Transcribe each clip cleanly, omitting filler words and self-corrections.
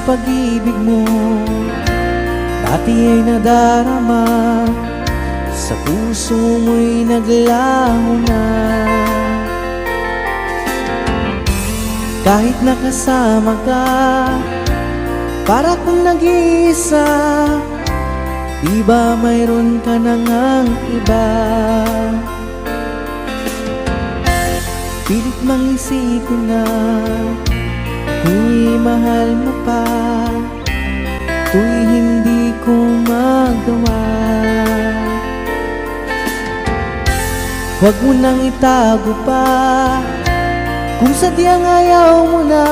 pag-ibig mo dati ay nadarama, sa puso mo'y naglaho na. Kahit nakasama ka, para kung nag-iisa, di ba mayroon ka na ngang iba? Pilit mang isipin na kung mahal mo pa, to'y hindi ko magawa. Huwag mo nang itago pa, kung sadyang ayaw mo na,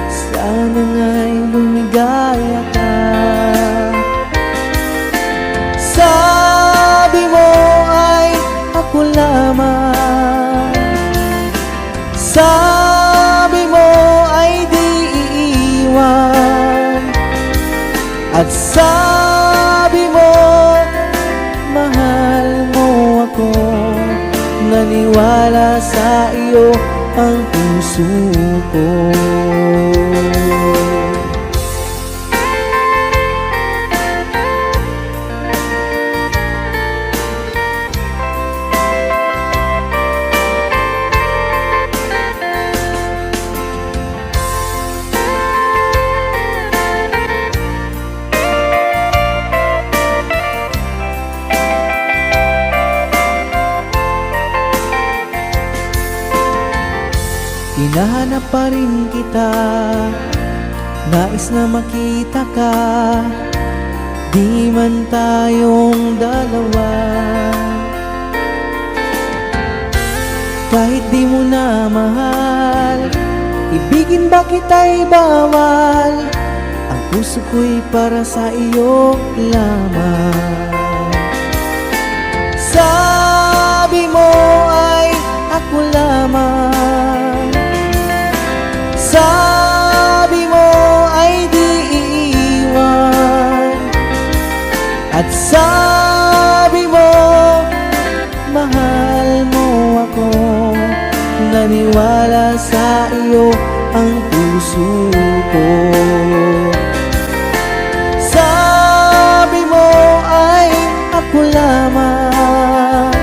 sana nga'y lumigaya ka. Sabi mo ay ako lamang, sabi mo ay di iiwan, at sabi mo mahal mo ako. Naniwala sa iyo ang puso ko. Hinahanap pa rin kita, nais na makita ka, di man tayong dalawa. Kahit di mo na mahal, ibigin ba kita'y bawal? Ang puso ko'y para sa iyo lamang. Sabi mo ay ako lamang, sabi mo ay di iiwan, at sabi mo mahal mo ako. Naniwala sa iyo ang puso ko. Sabi mo ay ako lamang,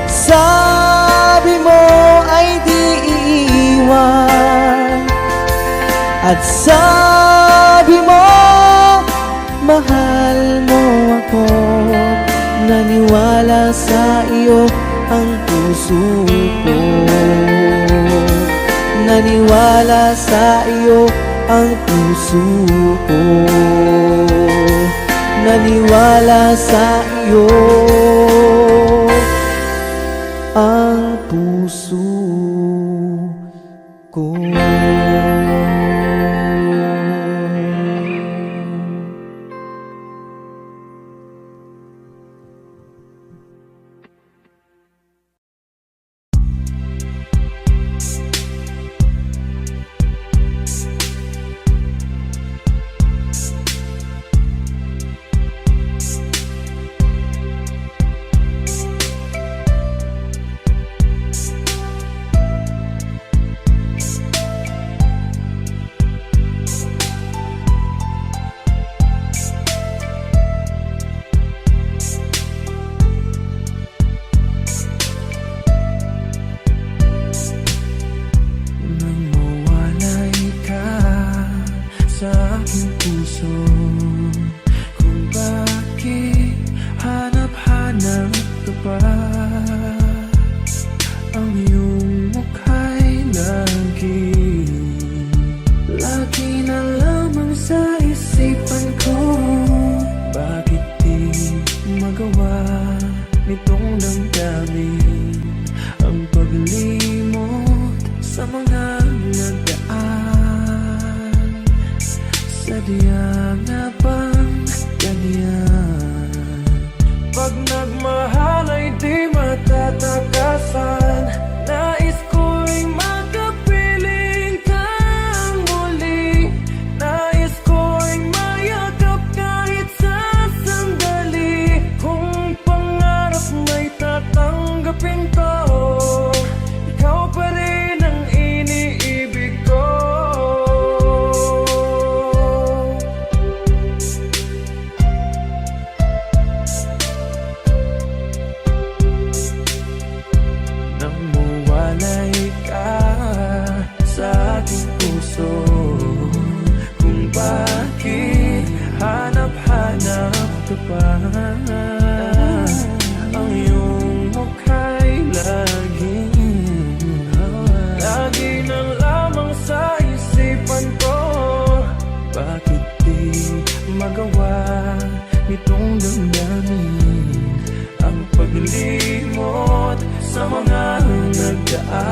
sabi mo ay di iiwan, at sabi mo mahal mo ako. Naniwala sa iyo ang puso ko. Naniwala sa iyo ang puso ko. Naniwala sa iyo ang puso ko. Ikaw pa rin ang iniibig ko. pa. Ang iyong mukha'y lagi nang lamang sa isipan ko. Bakit di magawa nitong damdamin ang paglimot sa mga nagdaan?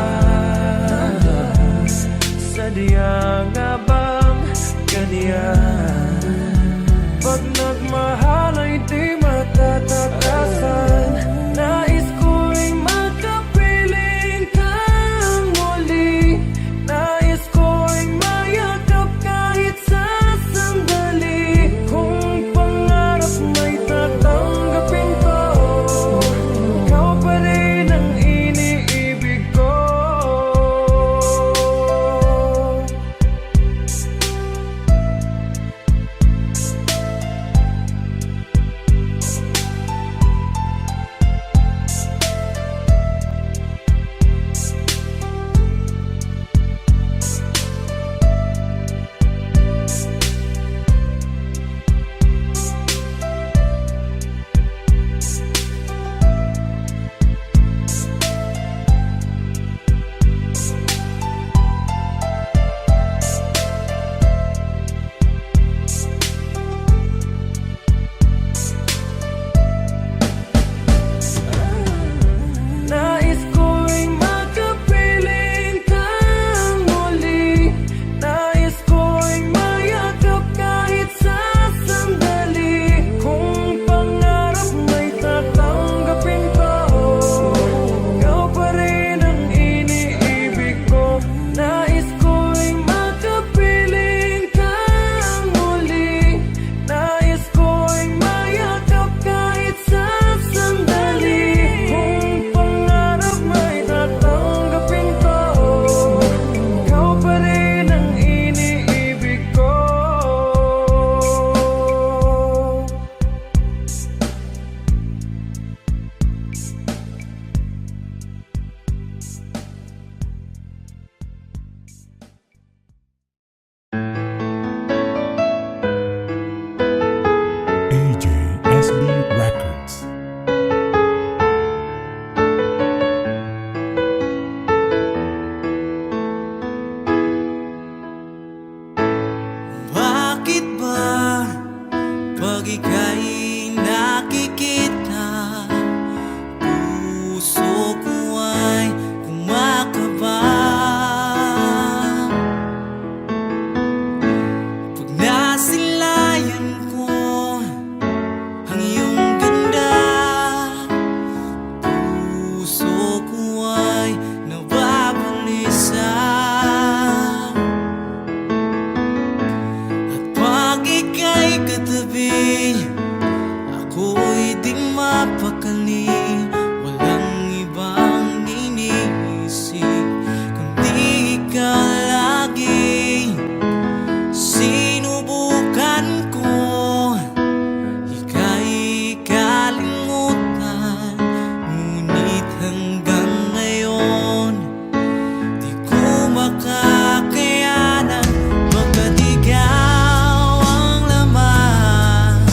Sadya nga bang ganyan? Pag nagmahal ay di matatakasan. Nais ko'y makapiling kang muli. Nais ko'y mayakap kahit sa sandali. Kung pangarap may tatanggapin ko, ikaw pa rin ang iniibig ko. Nais ko'y makapiling kang muli. Nais ko'y mayakap kahit sa sandali. Kung pangarap may tatanggapin ko, ikaw pa rin ang iniibig ko. Nais ko'y makapiling kang muli. Nais ko'y mayakap kahit sa sandali. Kung pangarap may tatanggapin ko, ikaw pa rin ang iniibig ko. AJSB Records. Bakit ba pag ika'y nakikita, puso ko ay kumakaba? Pag nasilayan ko ang iyong ganda, puso ko ay nababalisa. At pag ika'y katabi, ako'y di mapakali. Walang ibang iniisip kundi ikaw lagi. Sinubukan ko ika'y kalimutan, ngunit hanggang ngayon di ko makakayanan. Pagkat ikaw ang laman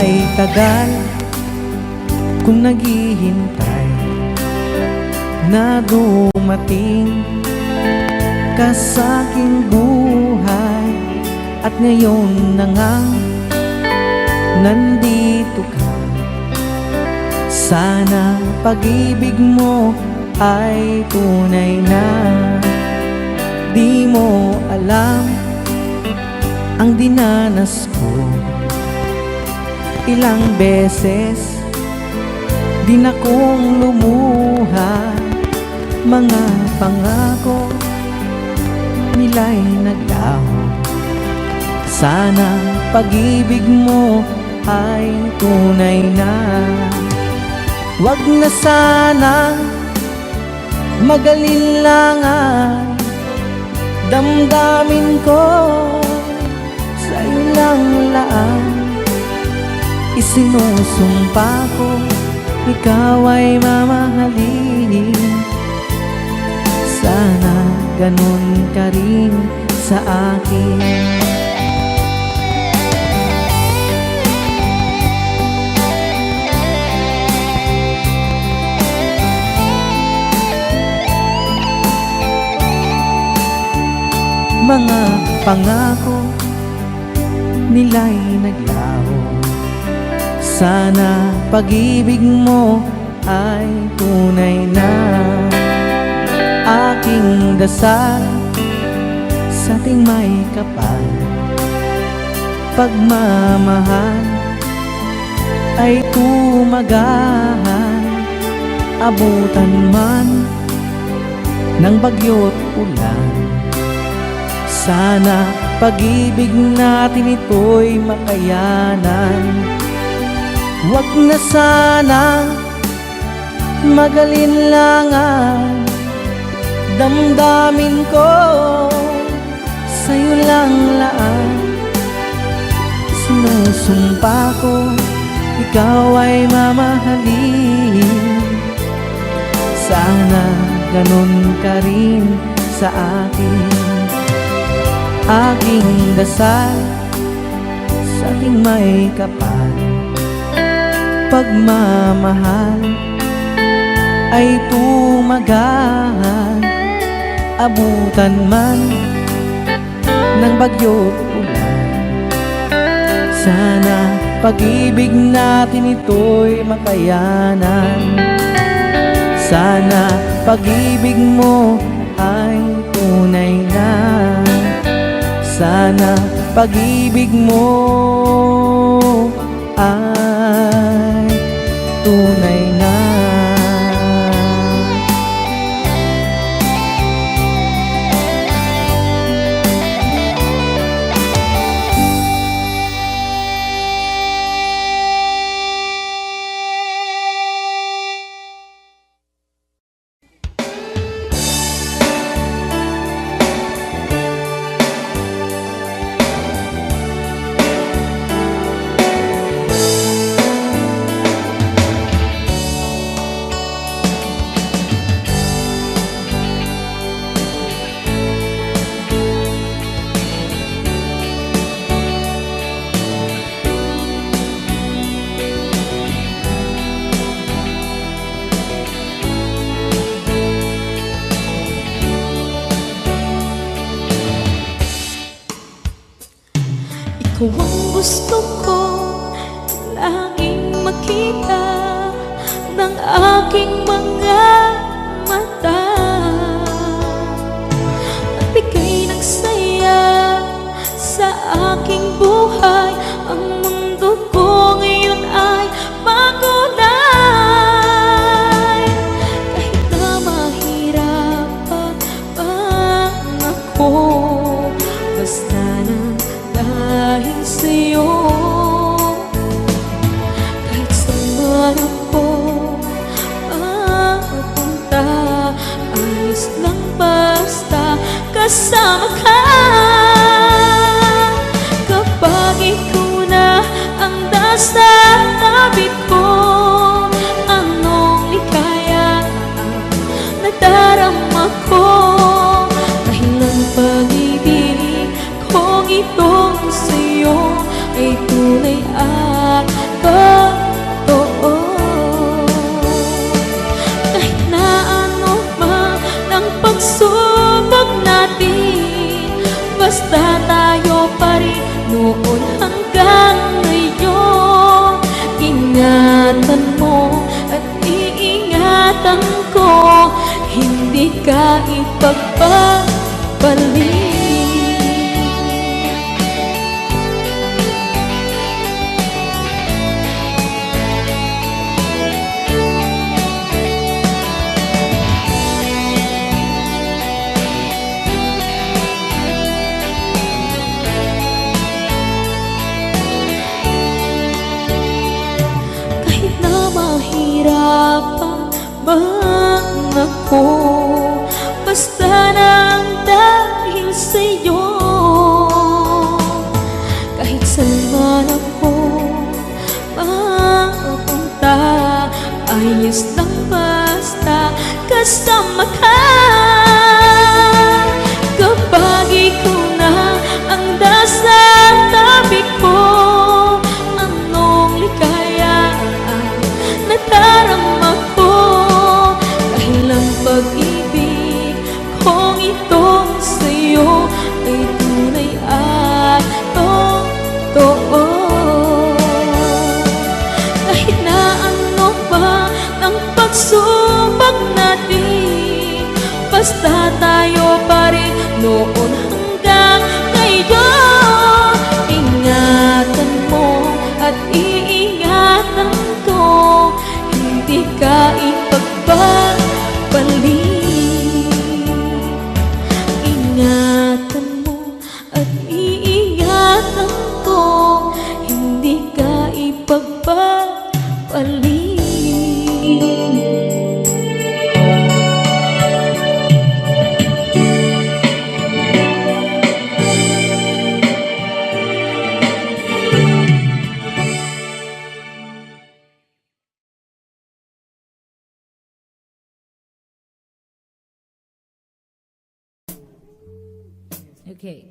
ay tagal kung naghihintay na dumating ka sa aking buhay. At ngayon na nga nandito ka. Sana pag-ibig mo ay tunay na. Di mo alam ang dinanas ko. Ilang beses din akong lumuha. Mga pangako nila'y naglaho. Sana pag-ibig mo ay tunay na. Wag na sana mag-alilangan. Damdamin ko sa'yo lang laan. Isinusumpa ko ikaw ay mamahalin. Sana ganun ka rin sa akin. Mga pangako nila'y naglaho. Sana pag-ibig mo ay tunay na. Aking dasal sa ating may kapal. Pagmamahal ay tumagahan. Abutan man ng bagyo't ulan. Sana pag-ibig natin ito'y makayanan. Wag na sana mag-alinlangan. Damdamin ko sa'yo lang laan. Sinusumpa ko ikaw ay mamahalin. Sana ganun ka rin sa akin. Aking dasal sa ating may kapal. Pagmamahal ay tumagahan. Abutan man ng bagyo't ulan. Sana pag-ibig natin ito'y makayanan. Sana pag-ibig mo ay tunay na. Sana pag-ibig mo ay tunay na. Ikaw ang gusto ko laging makita ng aking mga mata. At bigay ng saya sa aking buhay. Ang mundo ko ngayon ay makulay. Kahit na mahirapan ako, basta na dahil sa'yo. Kahit saan man ako mapunta, ayos lang basta kasama ka. Kapag ikaw na ang nasa tabi ko, anong likaya ang nadarama ko. Dahil ang pag-ibig kong itong sa'yo ay tunay at ka ipagpapalik. Kahit na mahirapan man ako, basta nang dahil sa'yo. Kahit saan man ako mapunta, ayos lang basta kasama ka. Kapag ikaw na ang nasa tabi ko, anong likaya ang nadarama ko. Dahil ang pag-ibig kong ito sa'yo ay tunay at totoo. Kahit na ano pa ng pagsubok natin, basta tayo pa rin noon hanggang ngayon. Ingatan mo at iingatan ko, hindi ka ipagpapalik. Ingatan mo at iingatan ko, hindi ka ipagpapalik. Okay.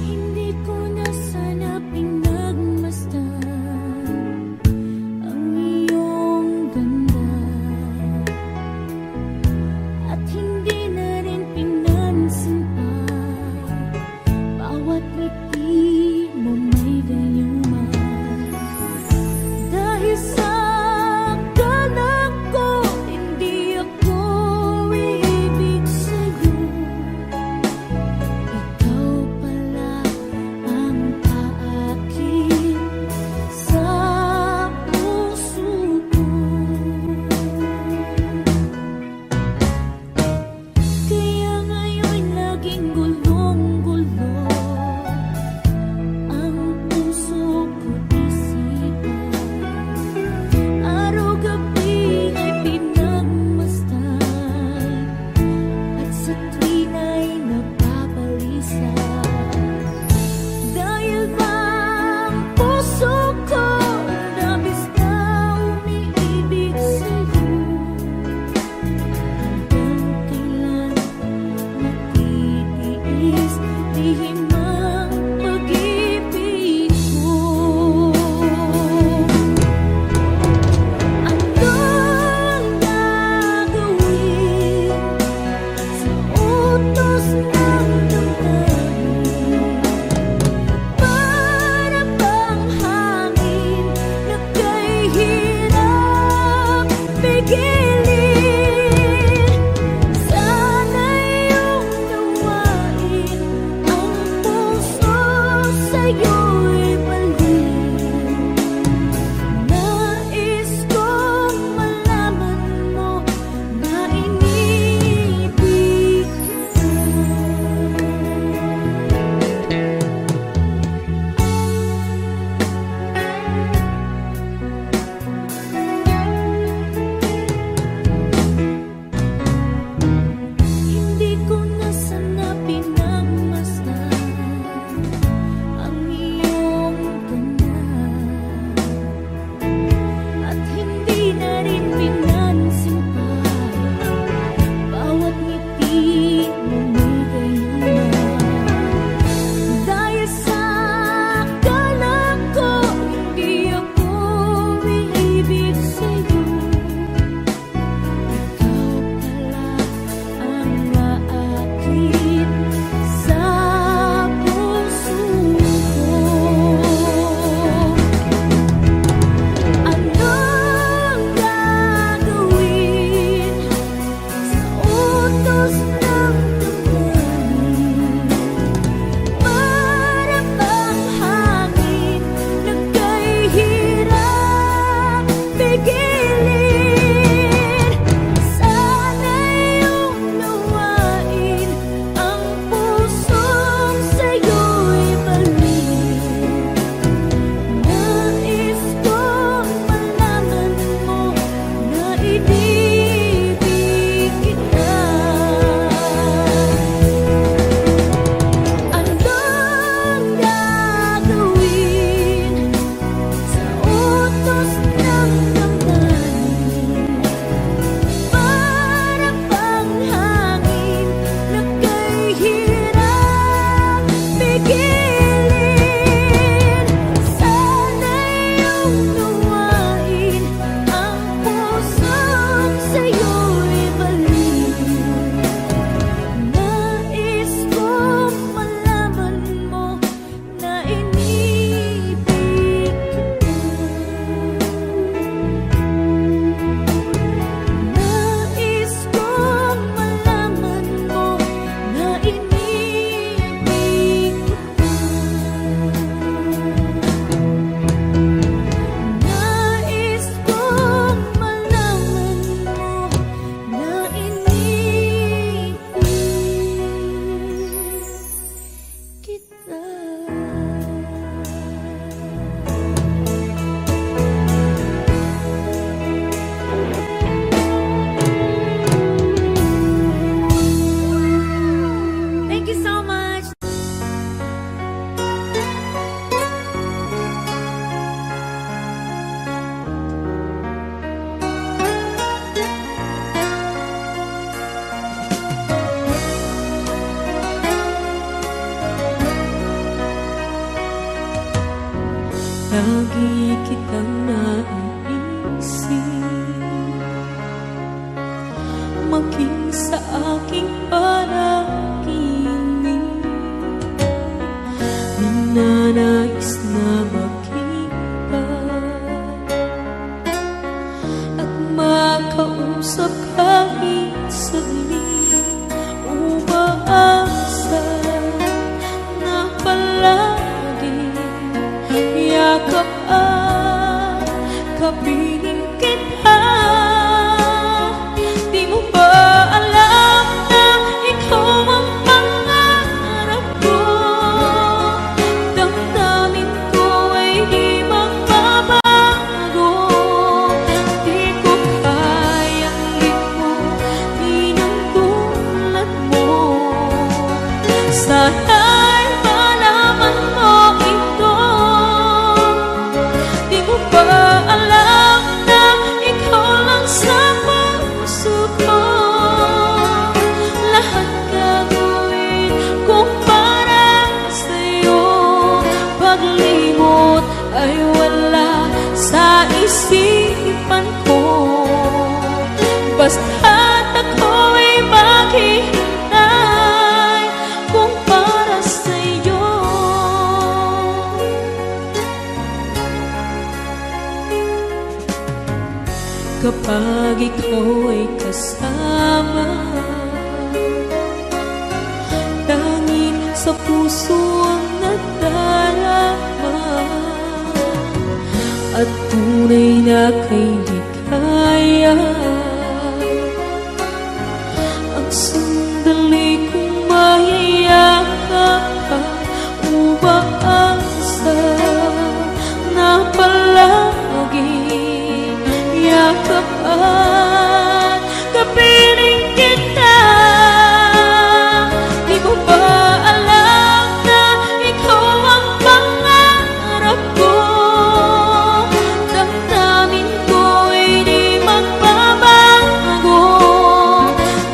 Hindi ko na sana pinagmasdan ang iyong ganda. Lagi kitang naiisip, maging sa aking panaginip. Ninanais na makita at makausap kahit saglit. Umaasa na palagi yakap at kapiling kita. Di mo ba alam na ikaw ang pangarap ko? Damdamin ko ay di magbabago. Di ko kayang limutin ang tulad mo. Sana'y malaman mo ito. Di mo ba alam na ikaw lang sa puso ko? Lahat gagawin ko para sa'yo. Paglimot ay wala sa isipan ko. Basta't ako'y maghihintay kung para sa'yo. Kapag ikaw ay kasama, tanging sa puso ang nadarama, at tunay na kay ligaya. Ang sandali kong mayayakap ka, umaasa na palagi yakap at kapiling kita. Di mo ba alam na ikaw ang pangarap ko? Damdamin ko ay di magbabago.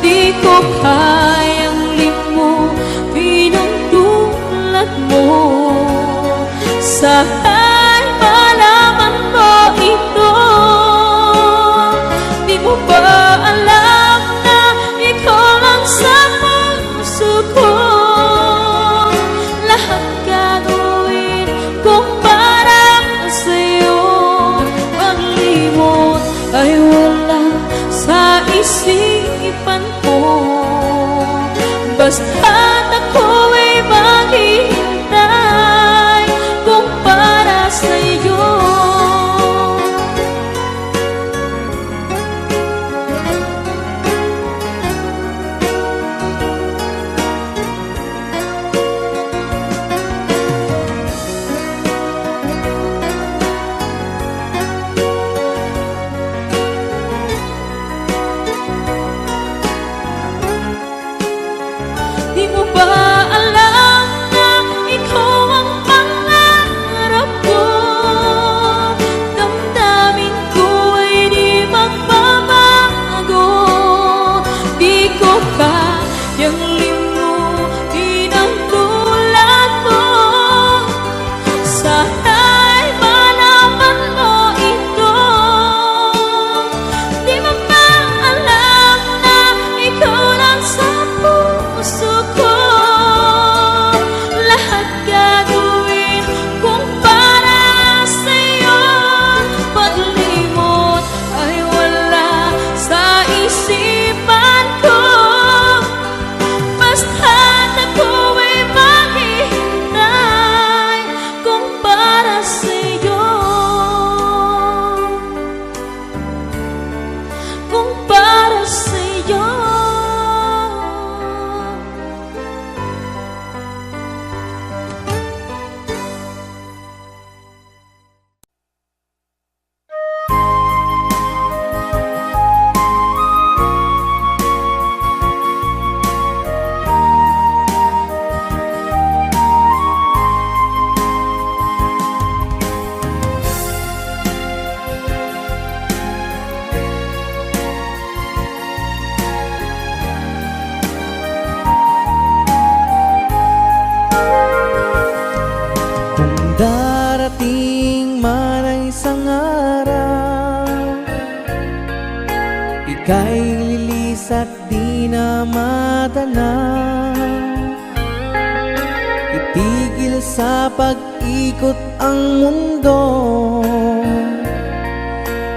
Di ko kayang limutin ang tulad mo. Sana'y malaman mo ito. Di mo ba alam na ikaw lang sa puso ko? Lahat gagawin kung para sa'yo. Paglimot ay wala sa isipan ko. Basta't ako'y maghihintay kung para sa'yo. Di mo ba alam na ikaw ang pangarap ko? Damdamin ko ay di magbabago. Di ko kayang limutin ang tulad mo. Sana'y malaman mo ito. Di mo ba alam na ikaw lang sa puso ko? Lahat gagawin kung para sa'yo. Paglimot ay wala sa isipan ko. Basta't ako'y maghihintay kung para sa'yo. Kung para sa'yo. ika'y lilis at di na madala, itigil sa pag-ikot ang mundo,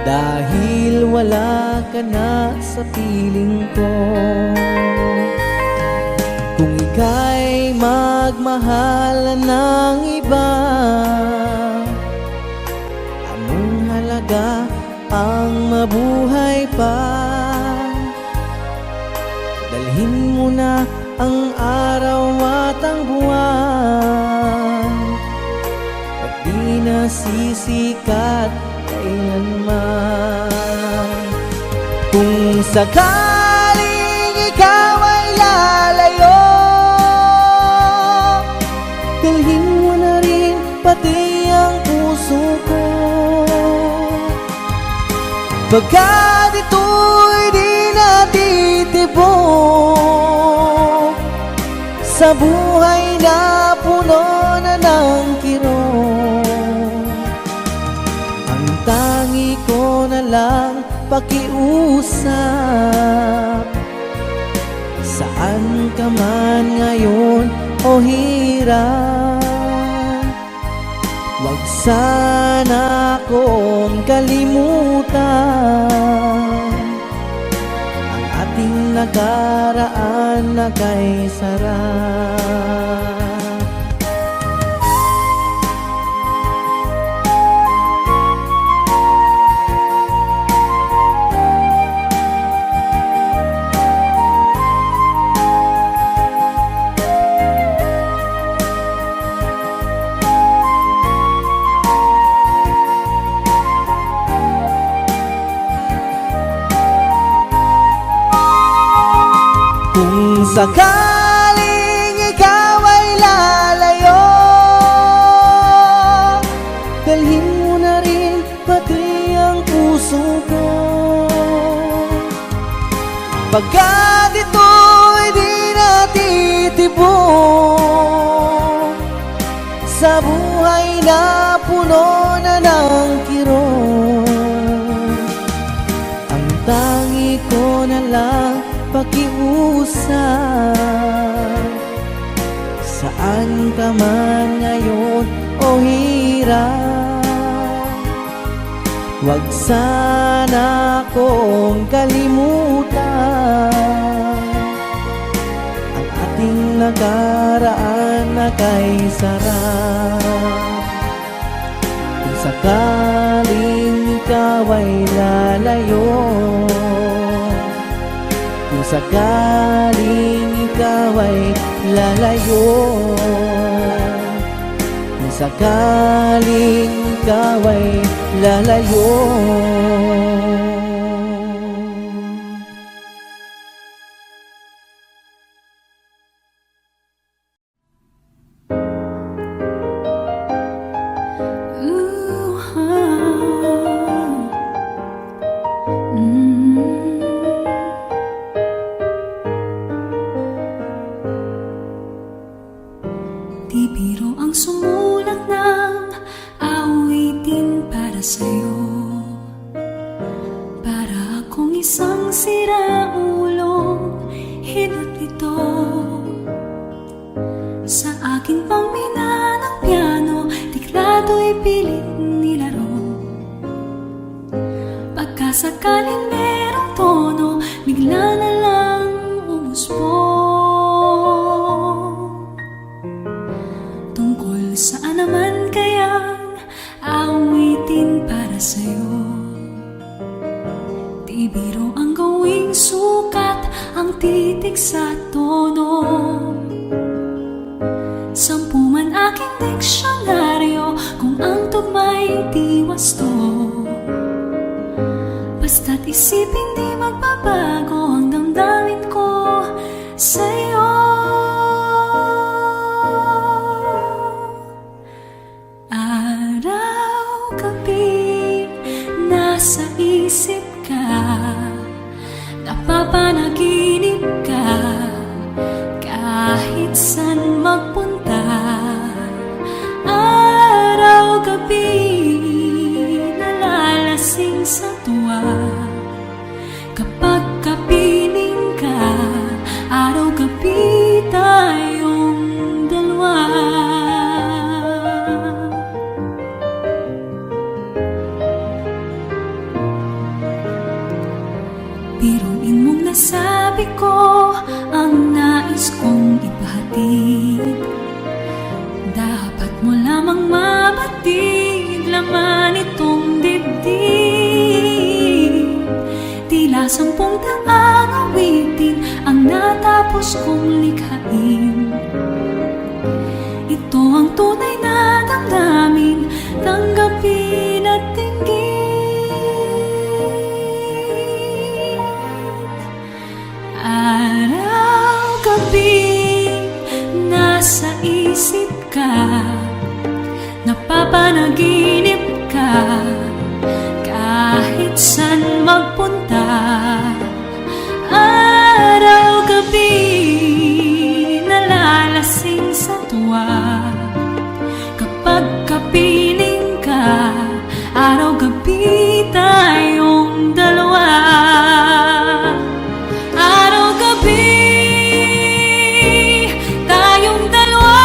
dahil wala ka na sa piling ko. Kung ika'y magmahal ng iba, anong halaga ang mabuhay pa? Dalhin mo na ang araw at ang buwan, at di na sisikat kailanman. Kung sakaling ikaw ay lalayo, dalhin mo na rin pati ang puso ko, pagkat ito'y di natitibok sa buhay na puno na ng kirot. Ang tangi ko na lang pakiusap, saan ka man ngayon o hirap, wag sana akong kalimutan ang ating nakaraan na kay sarap. Kung sakaling ikaw ay lalayo, dalhin mo na rin pati ang puso ko, pagkat ito'y di natitibok sa buhay na puno na ng kirot. Ang tangi ko na lang pakiusap, saan ka man ngayon o hirap, wag sana akong kalimutan ang ating nakaraan na kay sarap. Kung sakaling ikaw ay lalayo, kung sakaling ikaw ay lalayo, kung sakaling ikaw ay lalayo, Di biro ang sumulat ng awitin para sa'yo, para akong isang siraulong hinat ito sa aking pangmina ng piano, tiklato'y pilit nilaro. Pagkasakaling merong tono, bigla na lang umusbong. Saan naman kayang awitin para sa'yo? Di biro ang gawing sukat, ang titik sa tono. 10 man aking diksyonaryo, kung ang tugma'y di wasto. Basta't isipin di magbabago ang damdamin ko sa'yo. Nasa isip ka, napapanaginip ka, kahit san magpunta. Araw-gabi nalalasing sa tuwa kapag Biruin mong nasabi ko ang nais kong ipahatid. Dapat mo lamang mabatid laman itong dibdib. Tila 10 daang awitin ang natapos kong likhain. Ito ang tunay na damdamin, tanggapin at dinggin. Araw-gabi nasa isip ka, napapanaginip ka, kahit saan magpunta. Araw-gabi nalalasing sa tuwa, kapag kapiling ka, araw-gabi tayong dalawa. Araw-gabi tayong dalawa.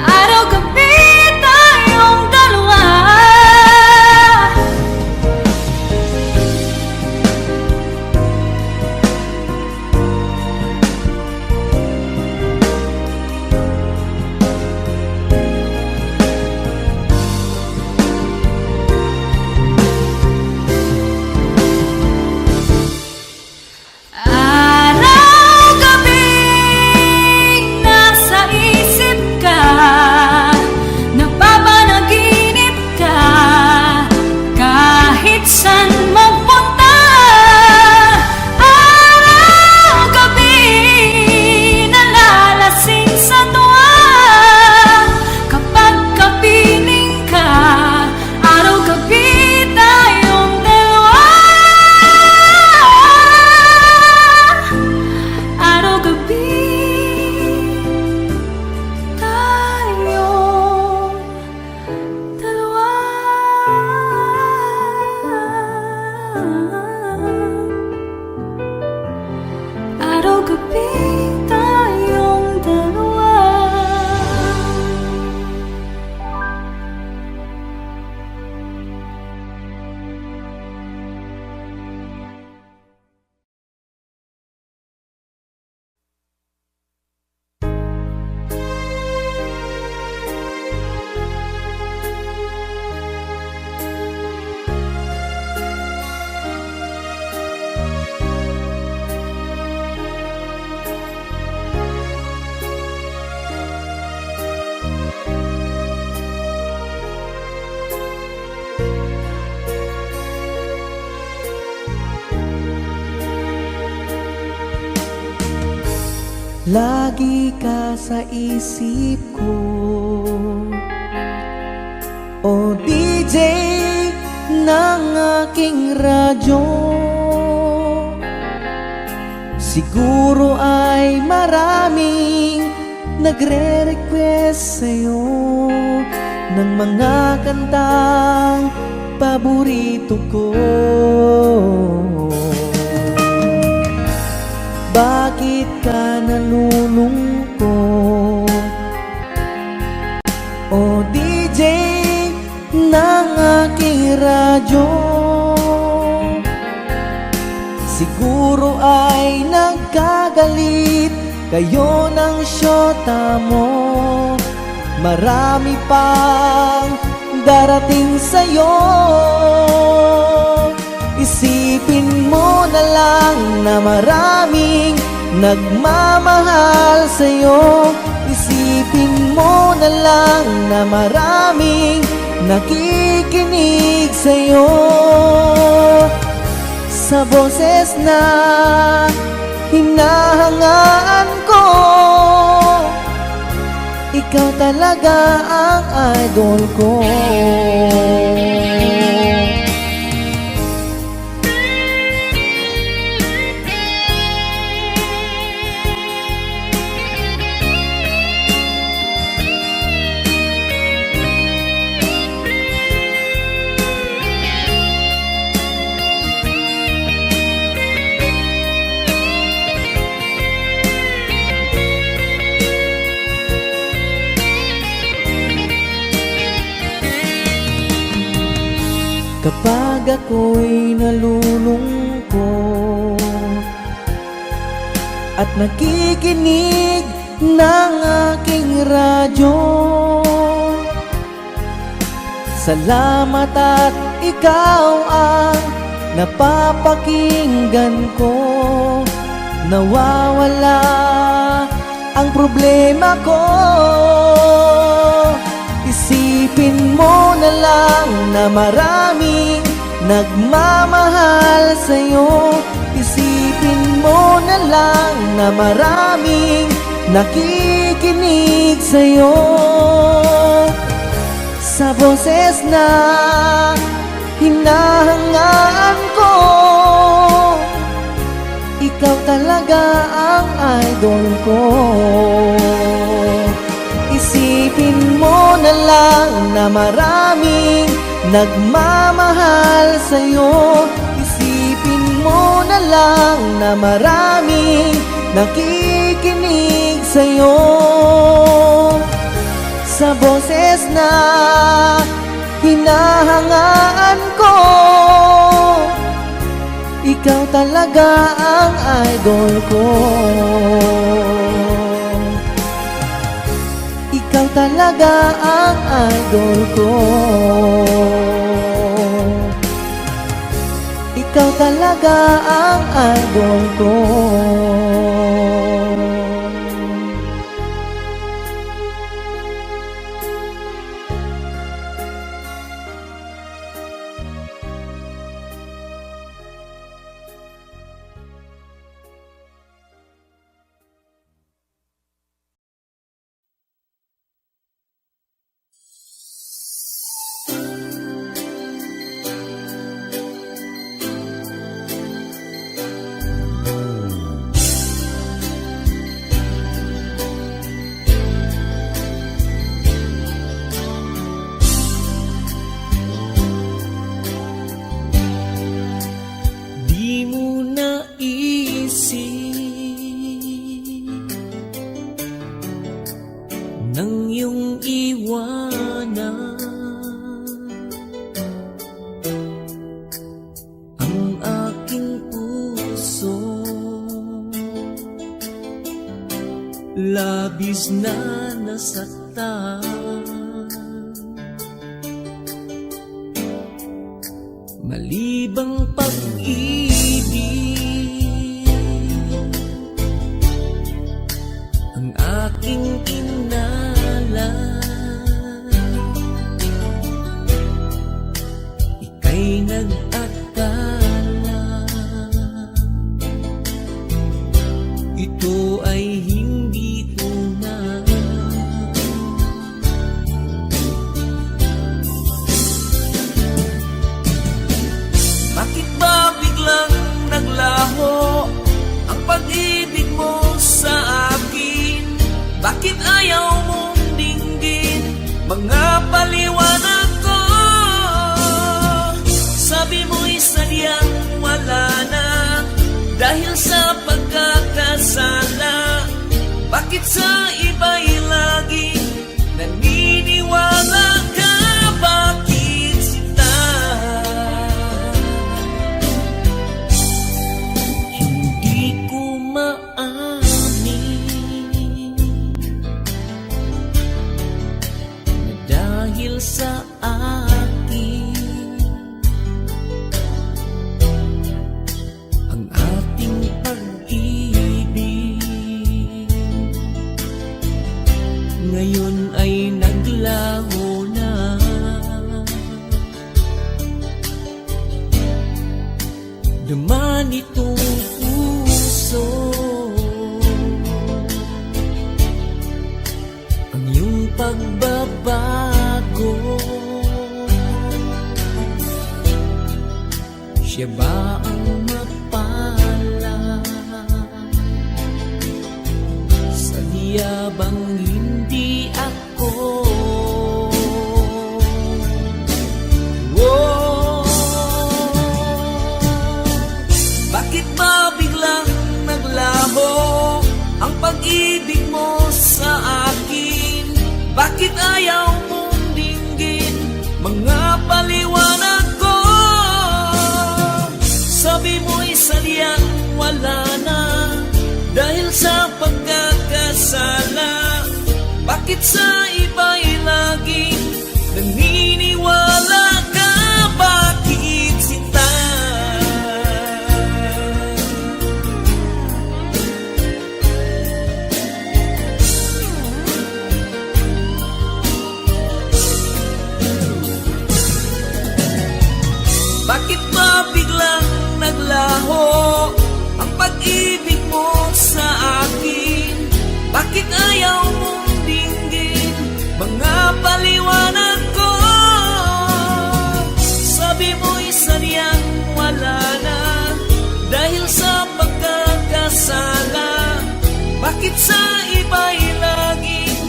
Araw-gabi tayong dalawa. Araw-gabi nasa isip ka, napapanaginip ka, kahit saan magpunta. Araw-gabi nalalasing sa tuwa, kapag kapiling ka, araw-gabi tayong dalawa. Araw-gabi tayong dalawa. Araw-gabi tayong dalawa. Lagi ka sa isip ko, o DJ ng aking radyo. Siguro ay maraming nagre-request sa'yo ng mga kantang paborito ko. Bakit ka nalulungkot, o DJ ng aking radyo? Siguro ay nagkagalit kayo ng syota mo. Marami pang darating sa'yo. Isipin mo na lang na maraming nagmamahal sa'yo. Isipin mo na lang na maraming nakikinig sa'yo. Sa boses na hinahangaan ko, ikaw talaga ang idol ko. ako'y nalulungkot at nakikinig ng aking radyo. Salamat at ikaw ang napapakinggan ko. Nawawala ang problema ko. Isipin mo na lang na maraming nagmamahal sa'yo. Isipin mo na lang na maraming nakikinig sa'yo. Sa boses na hinahangaan ko, ikaw talaga ang idol ko. Isipin mo na lang na maraming nagmamahal sa'yo. Isipin mo na lang na maraming nakikinig sa'yo. Sa boses na hinahangaan ko, ikaw talaga ang idol ko. Ikaw talaga ang idol ko. Ikaw talaga ang idol ko. Nang iyong iwanan ang aking puso, labis na nasaktan. Malibang pag-ibig ang aking ika'y nag-akala ito ay hindi tunay. Bakit ba biglang naglaho ang pag-ibig mo sa akin? Bakit ayaw mong dinggin mga paliwanag ko? Sabi mo'y sadyang wala na dahil sa pagkakasala. Bakit sa iba'y laging naniniwala ka? Bakit sinta? Hindi ko maamin na dahil sa akin ang ating pag-ibig ngayon ay naglaho na. Naman itong puso ang iyong pagbabago. Siya ba ang mapala? Sadya bang hindi ako? Oh, bakit ba biglang naglaho ang pag-ibig mo sa akin? Bakit ayaw mong dinggin mga paliwanag ko? Sabi mo'y sadyang wala na dahil sa pagkakasala. Bakit sa iba'y laging naniniwala ka? Bakit sinta? Bakit ba biglang naglaho ang pag-ibig mo sa akin? Bakit ayaw mong dinggin mga paliwanag ko? Sabi mo'y sadyang wala na dahil sa pagkakasala. Bakit sa iba'y laging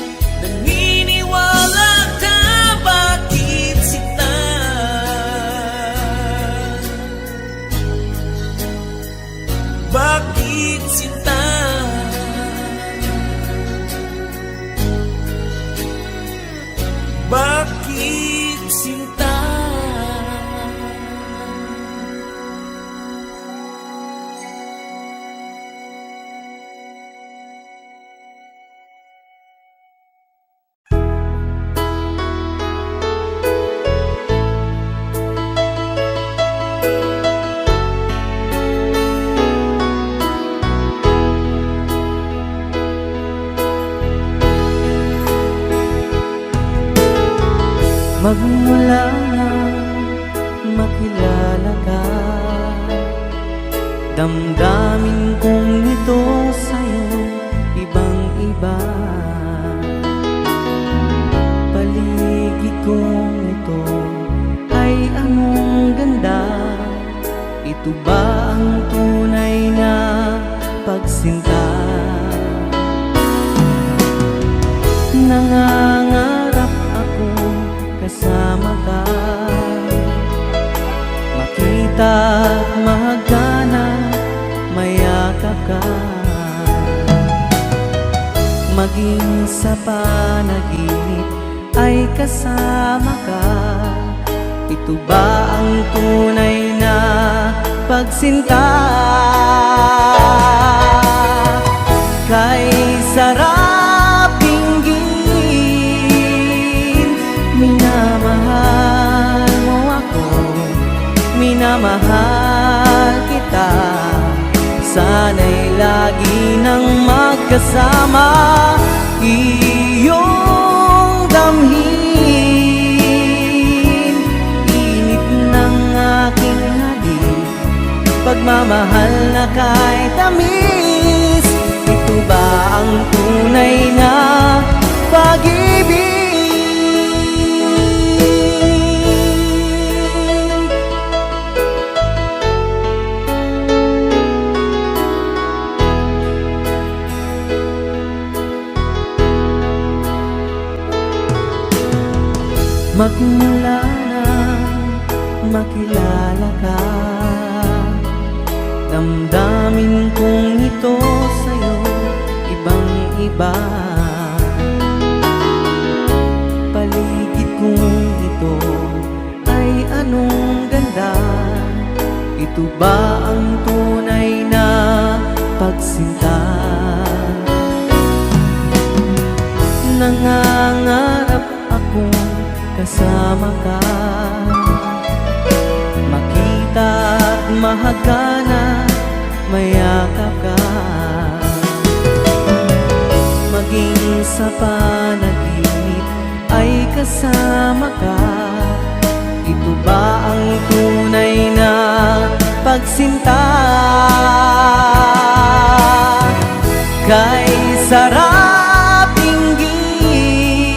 naniniwala ka? Bakit sinta? Bakit sinta? Bakit sinta? Magmula na makilala ka, damdamin kong ito sa'yo ibang-iba. Paligid kong ito ay anong ganda. Ito ba ang tunay na pagsinta? Nangangarap ako kasama ka, makita at mahagana, mayakap ka. Maging sa panaginip ay kasama ka. Ito ba ang tunay na pagsinta? Kay sarap dinggin, minamahal mo ako, minamahal kita. Sana'y lagi nang magkasama, iyong damhin, init ng aking halik, pagmamahal na kay tamis. Ito ba ang tunay na pag-ibig? Magmula na makilala ka, damdamin kong ito sa'yo ibang-iba. Paligid kong ito ay anong ganda. Ito ba ang tunay na pagsinta? Nangangarap akong kasama ka, makita at mahagana, mayakap ka. Maging sa panaginip ay kasama ka. Ito ba ang tunay na pagsinta? Kay sarap dinggin,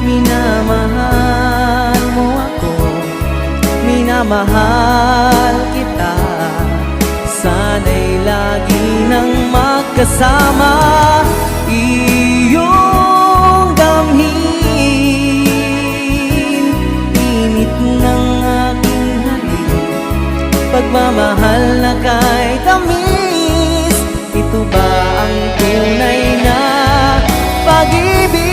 minamahal mo ako, minamahal kita. Sana'y lagi nang magkasama, iyong damhin, init ng aking halik, pagmamahal na kay tamis. Ito ba ang tunay na pag-ibig?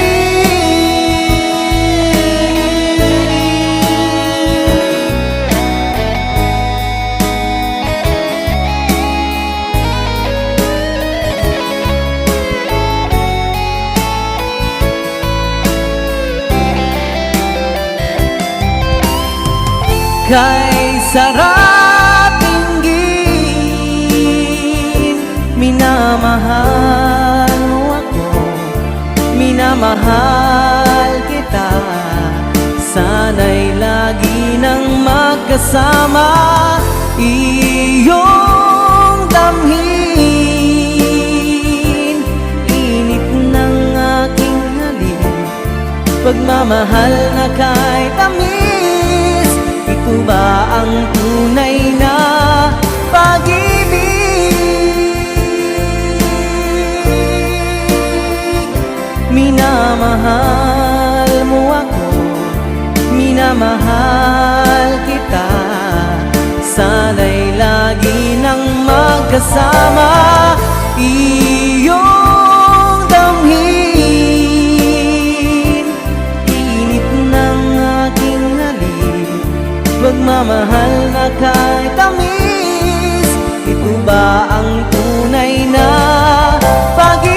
ika'y sarap dinggin. Minamahal mo ako, minamahal kita. Sana'y lagi nang magkasama, iyong damhin. Init ng aking halik, pagmamahal na kay tamis. Ito ba ang tunay na pag-ibig? Minamahal mo ako, minamahal kita. Sana'y lagi nang magkasama, iyong damhin. Init ng aking halik, pagmamahal na kay tamis. Ito ba ang tunay na pag-ibig?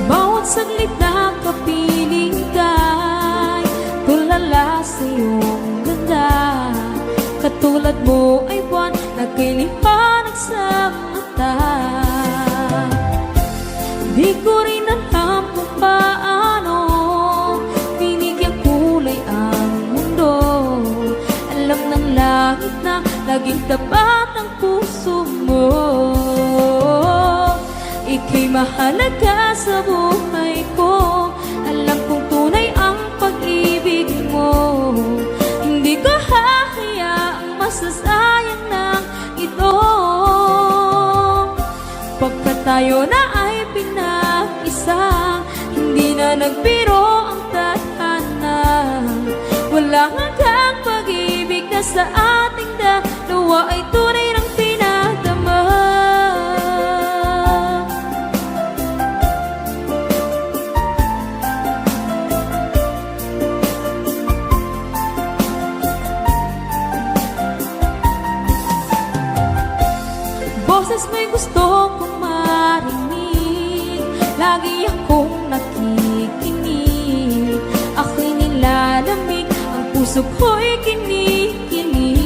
Bawat saglit na kapiling ka'y tulala sa iyong ganda. Katulad mo ay buwan na kay liwanag sa mata. Di ko rin alam kung paano binigyan kulay ang mundo. Alam ng langit na laging tapat ang puso mo. Ika'y mahalaga sa buhay ko. Alam kong tunay ang pag-ibig mo. Hindi ko hahayaang masasayang ng ito. Pagkat tayo na ay pinag-isa, hindi na nagbiro ang tadhana. Walang hanggang pag-ibig na sa ating dalawa ay tunay ng pinagdama. Boses mo'y gusto kong marinig, lagi akong nakikinig. Ako'y nilalamig, ang puso ko'y kinikilig.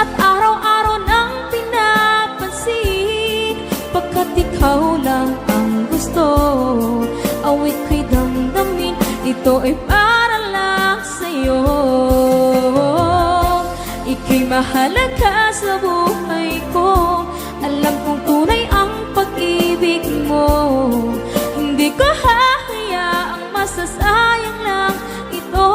At araw-araw nang pinapansin, pagkat ikaw lang ang gusto. Awit ko'y damdamin, ito ay para lang sa'yo. Ika'y mahalaga sa buhay ko. Alam kong tunay ang pag-ibig mo. Hindi ko hahayaang masasayang lang ito.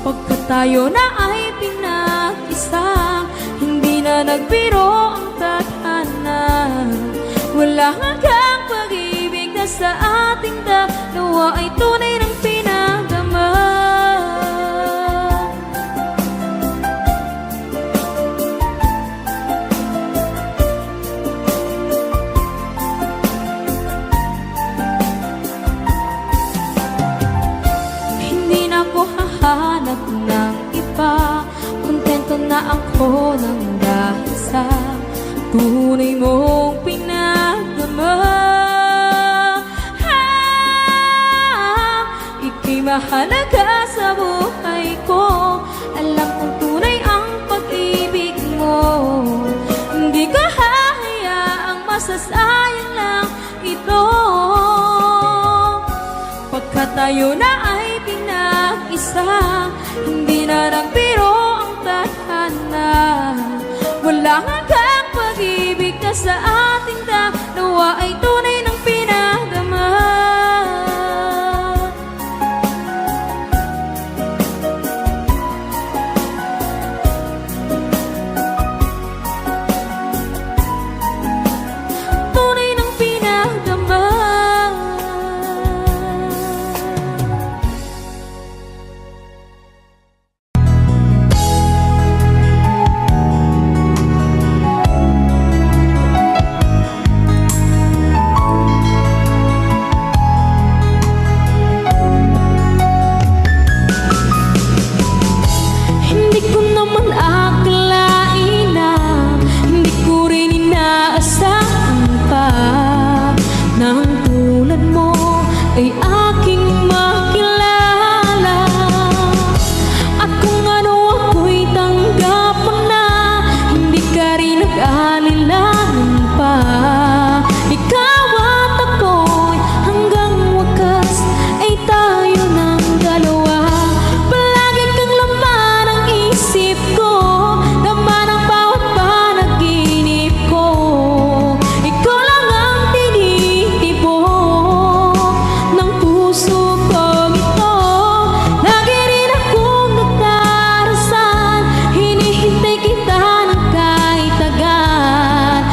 Pagkat tayo na ay pinag-isa, hindi na nagbiro ang tadhana. Wala hanggang pag-ibig na sa ating dalawa ay tunay ng pinagdama. Hahanap ng iba, kontento na ako ng dahil sa tunay mong pinagdama. Ika'y mahalaga sa buhay ko. Alam kong tunay ang pag-ibig mo. Hindi ko hahayaang masasayang lang ito. Pagkat tayo na ay pinag-isa, hindi na nagbiro ang tadhana. Wala hanggang pag-ibig na sa ating dalawa ay tunay ng pinadama. Tunay ng pinadama. Hindi ko naman akalain na hindi ko rin inaasahan pa na ang tulad mo ay aking makilala. At kung ano ako'y tanggap mo na, hindi ka rin nag-alilangan pa. Ikaw at ako'y hanggang wakas ay tayo ng dalawa. Palagi kang laman ang isip ko, laman ang bawat panaginip ko. Ikaw lang ang tinitibok ng puso kong ito. Lagi rin akong nagdarasal, hinihintay kita ng kahit agad.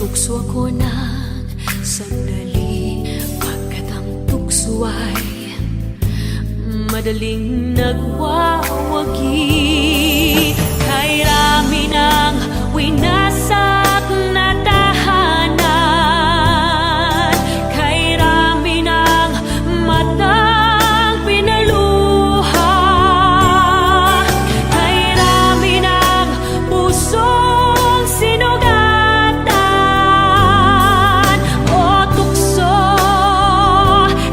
Tukso ako ng sandali, pagkat ang tukso ay madaling nagwawagi. Kay rami ng winasak na tahanan, kay rami ng matang pinaluha, kay rami ng pusong sinugatan. O tukso,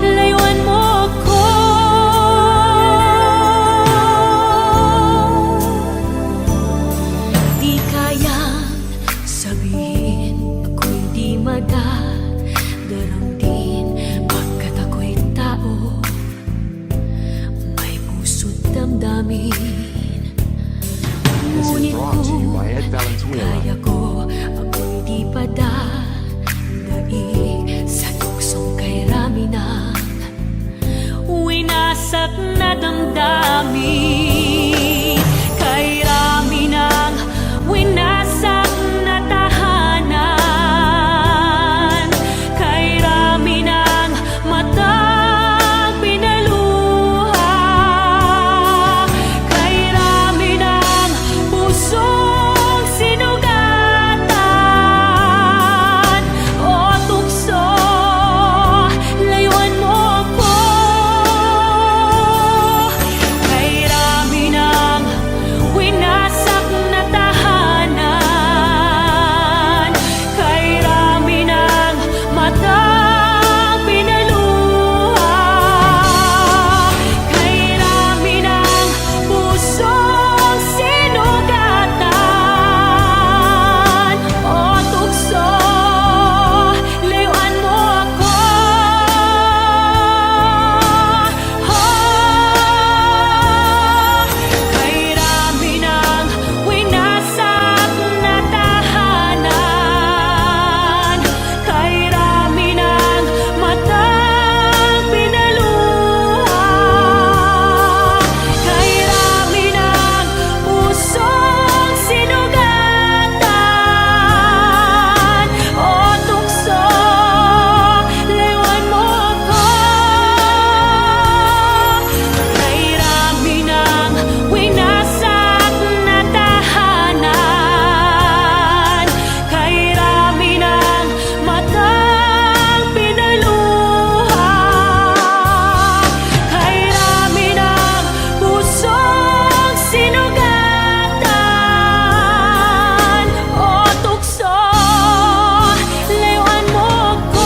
layuan mo ko. Di kayang sabihin ako'y di madadaramdin, pagkat ako'y tao, may puso't damdamin. Ngunit kung kaya ko, ako'y di padadaig sa tuksong kay rami ng winasak na damdamin. Kay rami ng winasak na tahanan, kay rami ng matang pinaluha, kay rami ng pusong sinugatan. O tukso, layuan mo ko. Kay rami ng winasak na tahanan, kay rami ng matang pinaluha, kay rami ng pusong sinugatan. O tukso, layuan mo ako. Kay rami ng winasak na tahanan, kay rami ng matang pinaluha, kay rami ng pusong sinugatan. O tukso, layuan mo ko. Kay rami ng winasak na tahanan, kay rami ng matang pinaluha, kay rami ng pusong sinugatan. O tukso, layuan mo ko.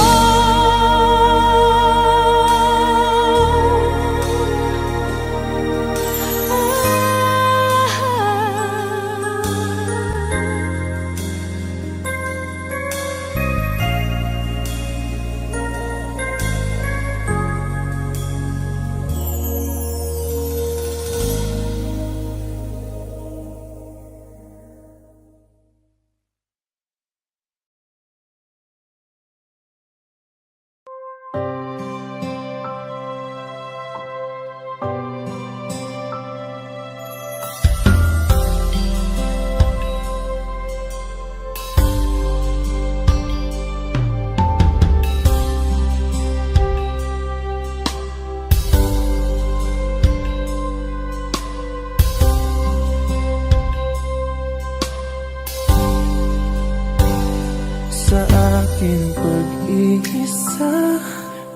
Sa aking pag-iisa,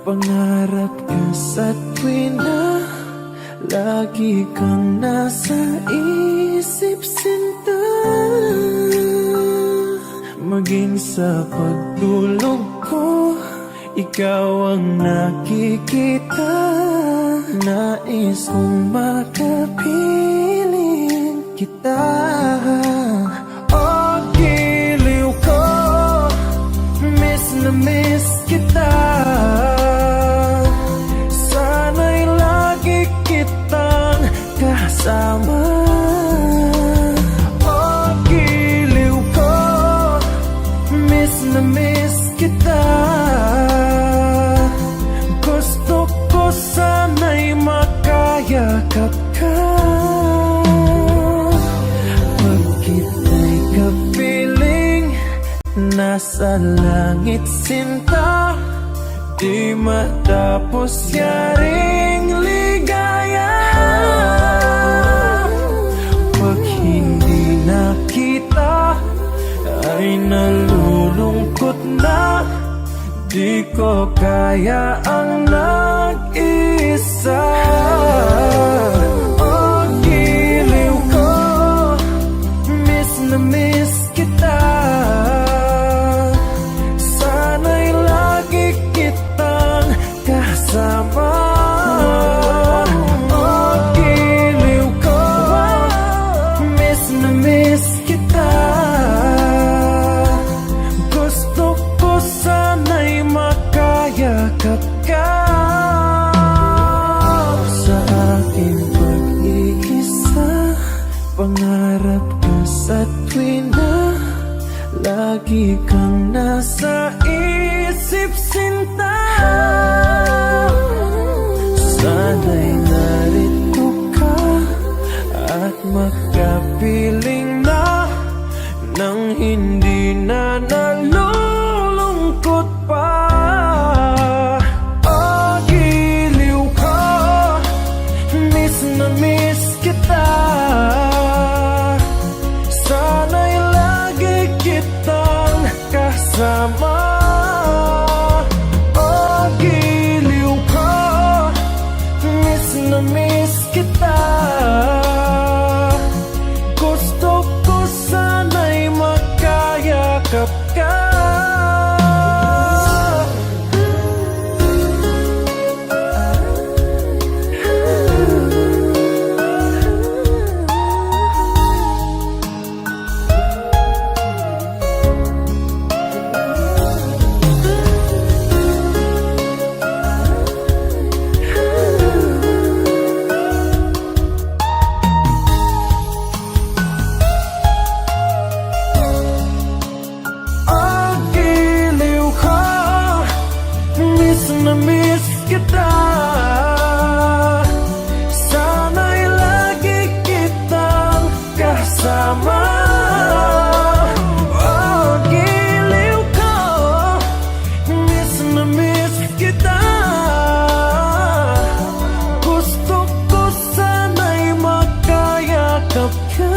pangarap ka sa tuwina, lagi kang nasa isip, sinta. Maging sa pagtulog ko, ikaw ang nakikita. Nais kong makapiling kita. O giliw ko, miss na miss kita. Sana'y lagi kitang kasama. O giliw ko, miss na miss kita. Gusto ko sana'y makayakap ka. Pag kita'y kapiling, nasa sa langit sinta, di matapos yaring ligaya. Pag hindi nakita ay nalulungkot na, di ko kaya ang nag-isa. Oh, giliw ko, miss na miss kita. Sana'y lagi kitang kasama. Oh, giliw ko, miss na miss kita. Gusto ko sana'y makayakap ka. Sa aking pag-iisa, pangarap ka sa tuwina, lagi kang nasa isip sinta. Sana'y narito ka at makapiling na nang hindi na nalulungkot pa. Oh, giliw ko, miss na miss kita. Sana'y lagi kitang kasama. Oh, giliw ko, miss na miss kita. Gusto ko sana'y makayakap ka. Oh, giliw ko, miss na miss kita. Sana'y lagi kitang kasama. Oh, giliw ko, miss na miss kita. Gusto ko sana'y makayakap ka.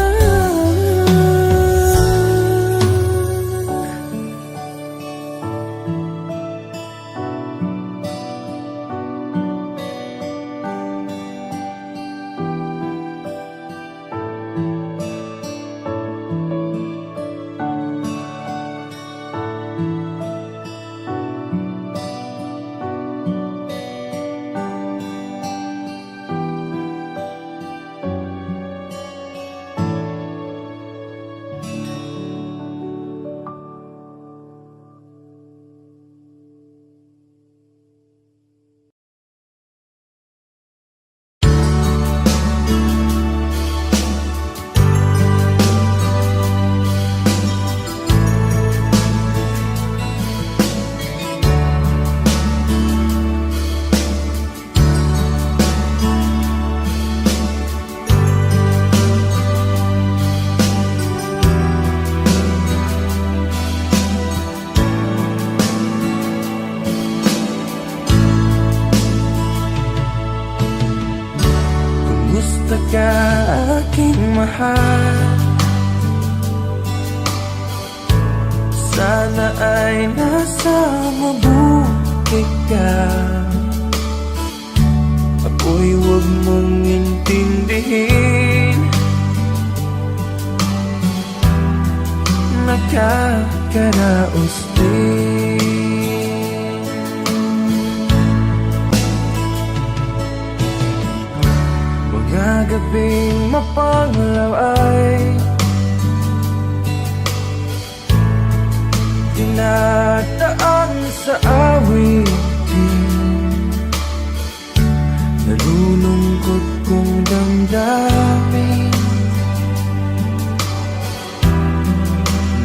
Kumusta ka aking mahal? Sana ay nasa mabuti ka. Ako'y huwag mong intindihin, nakakaraos din. Mga gabing mapanglaw ay dinadaan sa awitin. Nalulungkot kong damdamin,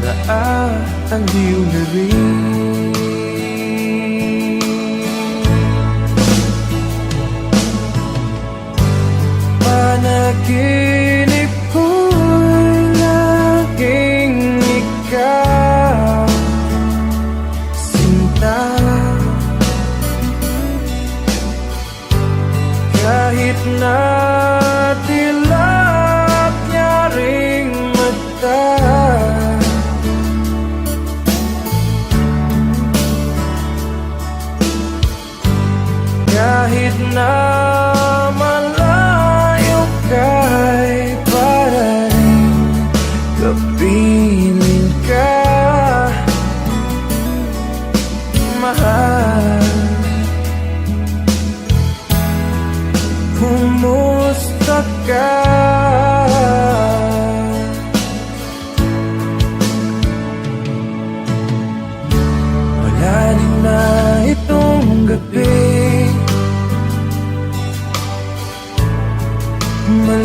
naaaaliw na rin. Panaginip ko'y laging ikaw,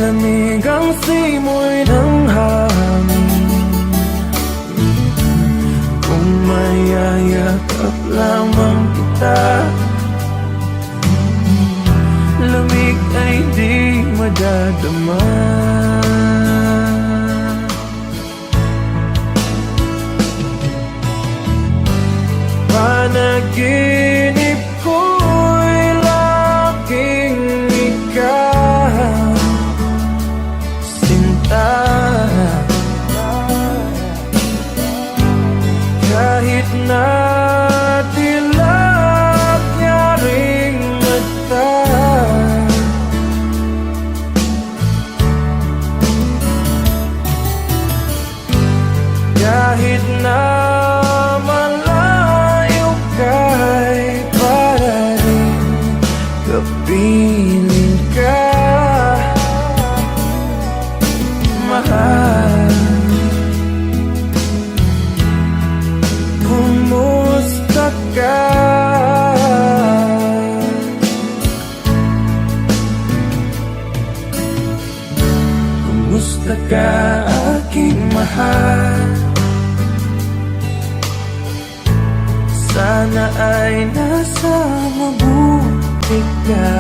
malamig ang simoy ng hangin. Kung mayayakap lamang kita, lamig ay di madadama. Panaginip ko'y laging ikaw, sinta. Kahit na dilag niya ring mata, kahit na malayo ka'y para rin kapiling ka, mahal. Kumusta ka? Kumusta ka, aking mahal? Sana ay nasa mabuti ka.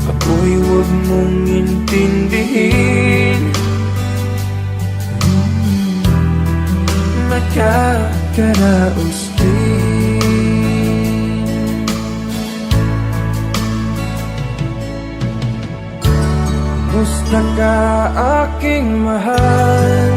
Ako'y huwag mong intindihin, nakakaraos din. Kumusta ka, aking mahal?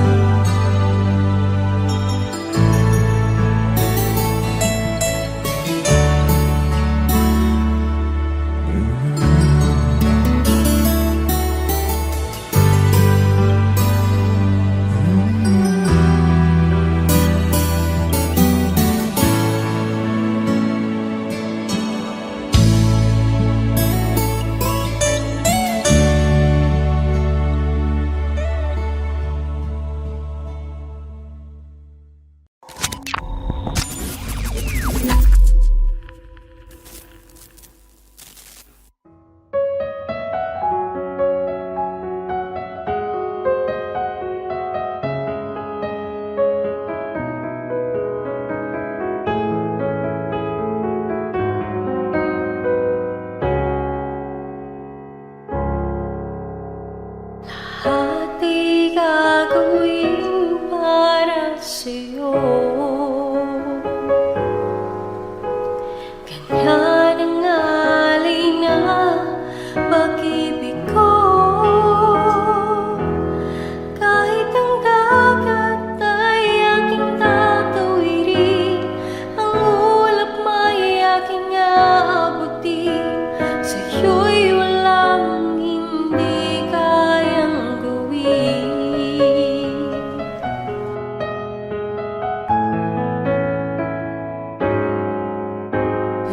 At di gagawin para sa'yo, ganyan ang alay na pag-ibig ko. Kahit ang dagat ay aking tatawirin, ang ulap may aking aabutin, sa'yo'y walang hindi kayang gawin.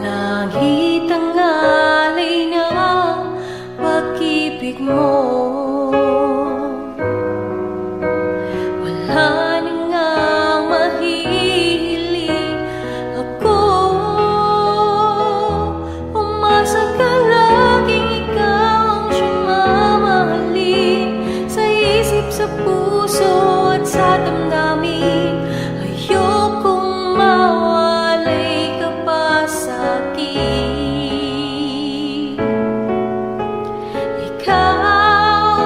Langit ang alay na pag-ibig mo, wala na ngang mahihiling ako. Umasa ka, laging ikaw ang siyang mamahalin, sa isip, sa puso at sa damdamin. Ayokong mawalay ka pa sa'kin. Ikaw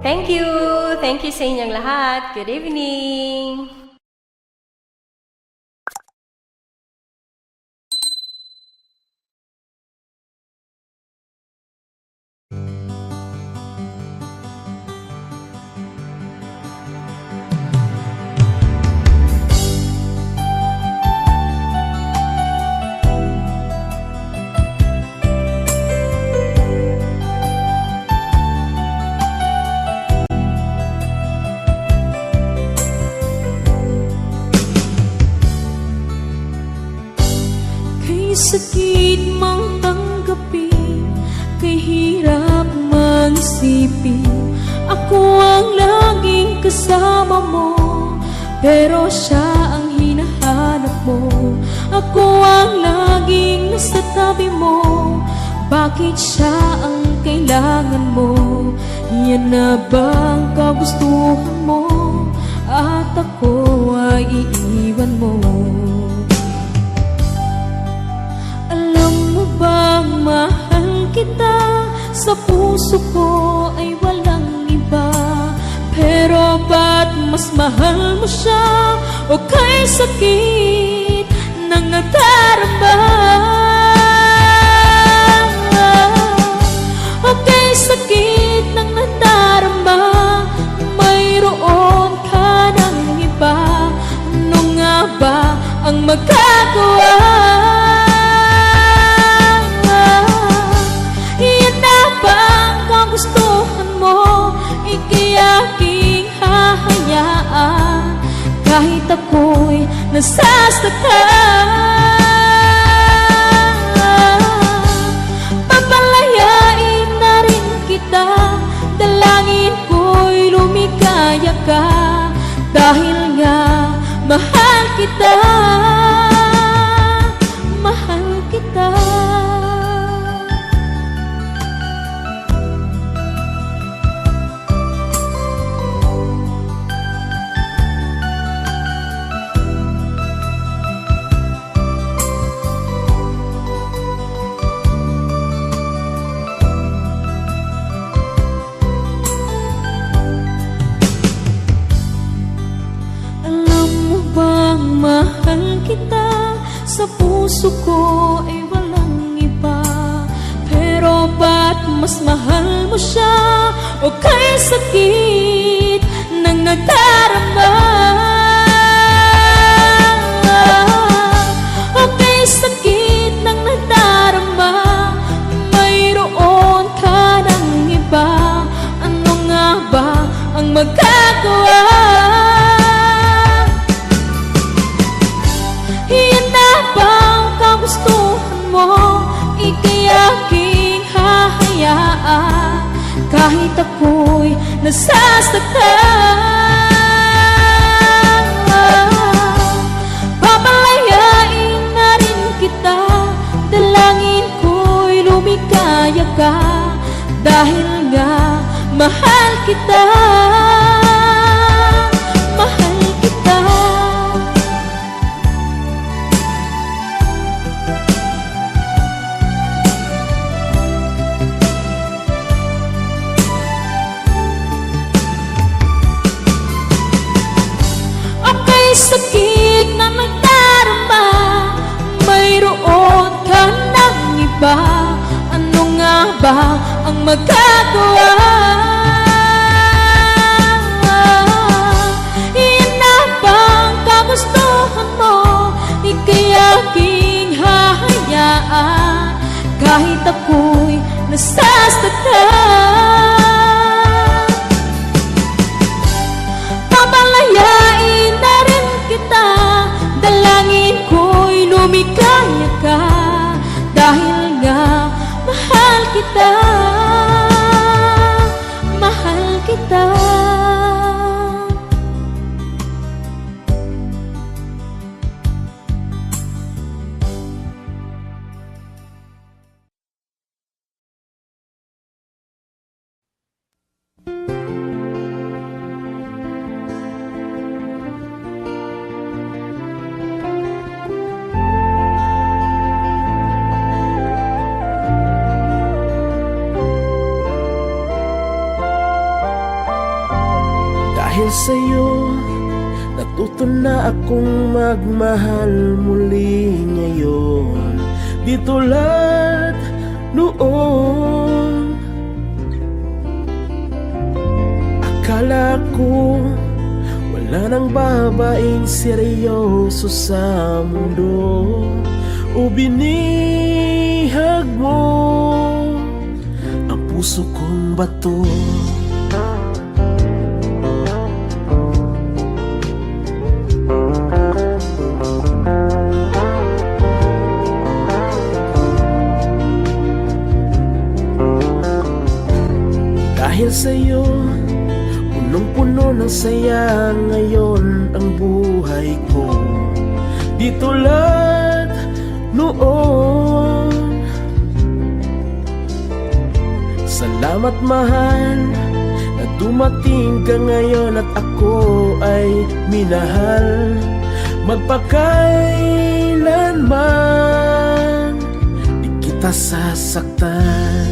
Thank you! Thank you sa inyong lahat. Good evening! Kay sakit mang tanggapin, kay hirap mang isipin, ako ang laging kasama mo, pero siya ang hinahanap mo. Ako ang laging nasa tabi mo, bakit siya ang kailangan mo? Yan na bang kagustuhan mo, at ako ay iiwan mo? Alam mo bang mahal kita, sa puso ko ay walang iba, pero ba't mas mahal mo siya, o kay sakit ng nadarama? O kay sakit ng nadarama, mayroon ka ng iba, ano nga ba ang magagawa? Gustuhan mo, ika'y aking hahayaan, kahit ako'y nasasaktan. Papalayain na rin kita, dalangin ko'y lumikaya ka, dahil nga mahal kita, mahal kita. Mahal kita, sa puso ko ay walang iba, pero ba't mas mahal mo siya, o kay sakit ng nadarama? O kay sakit ng nadarama, mayroon ka ng iba, ano nga ba ang magagawa? Gustuhan mo, ika'y aking hahayaan, kahit ako'y nasasaktan. Papalayain na rin kita, dalangin ko'y lumikaya ka, dahil nga mahal kita, mahal kita. Sakit na nagdarama, mayroon ka ng iba, ano nga ba ang magagawa? Iyan na bang kagustuhan mo, ika'y aking hahayaan, kahit ako'y nasasaktan. Papalayain na rin kita, dalangin ko'y lumikaya ka, dahil nga mahal kita, mahal kita. Dahil sa'yo, natuto na akong magmahal muli ngayon. Di tulad noon. Akala ko wala nang babaeng seryoso sa mundo. O binihag mo ang puso kong bato. Dahil sa'yo, punong-puno ng saya ngayon ang buhay ko. Di tulad noon. Salamat mahal na dumating ka ngayon at ako ay minahal. Magpakailanman di kita sasaktan.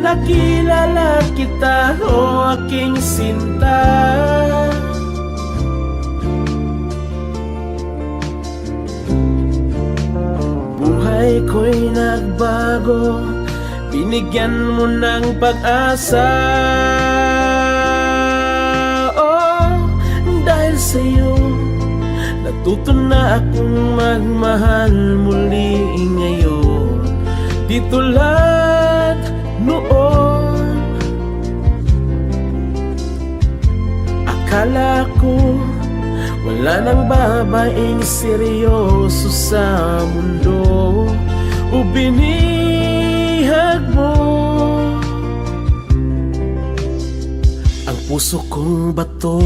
Nakilala kita, o aking sinta. Buhay ko'y nagbago, binigyan mo ng pag-asa. Oh, dahil sa'yo, natuto na akong magmahal muli ngayon. Di tulad noon. Akala ko wala nang babaeng seryoso sa mundo. O binihag mo ang puso kong bato.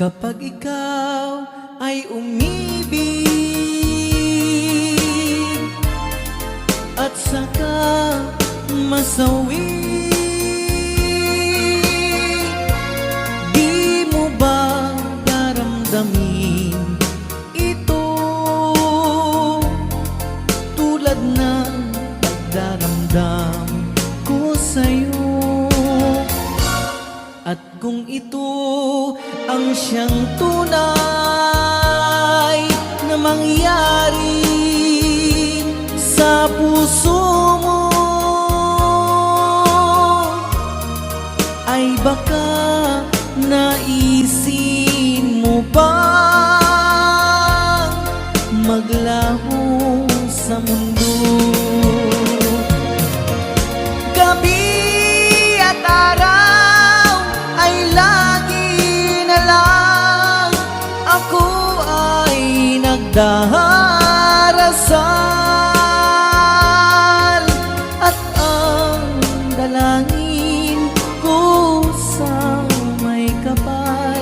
Kapag ikaw ay umibig at saka masawi, di mo ba daramdamin ito tulad ng pagdaramdam ko sa'yo? At kung ito ang siyang tunay na mangyari sa puso mo, ay baka naisin mo bang maglaho sa mundo? Gabi at araw ay lagi na lang ako ay nagdarasal, at ang dalangin ko sa may kapal,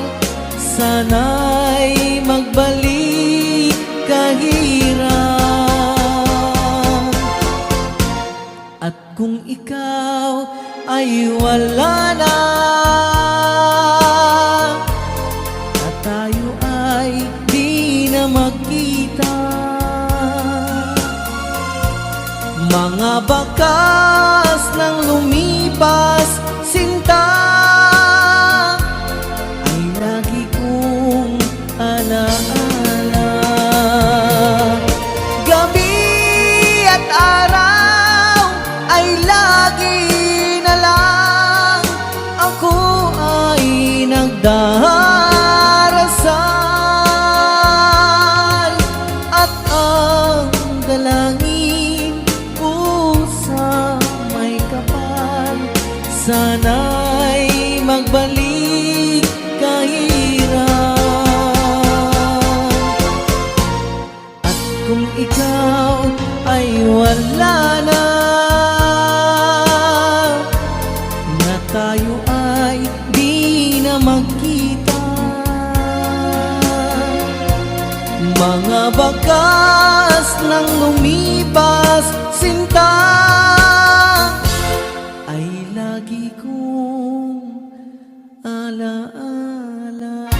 sana'y magbalik kahirap. At kung ikaw ay wala na, at tayo ay di na magkita, mga bakas ng lumipas sinta ay lagi kong alaala. Gabi at araw ay lagi na lang ako ay nagdarasal, ay di na magkita. Mga bakas ng lumipas, sinta, ay lagi kong alaala.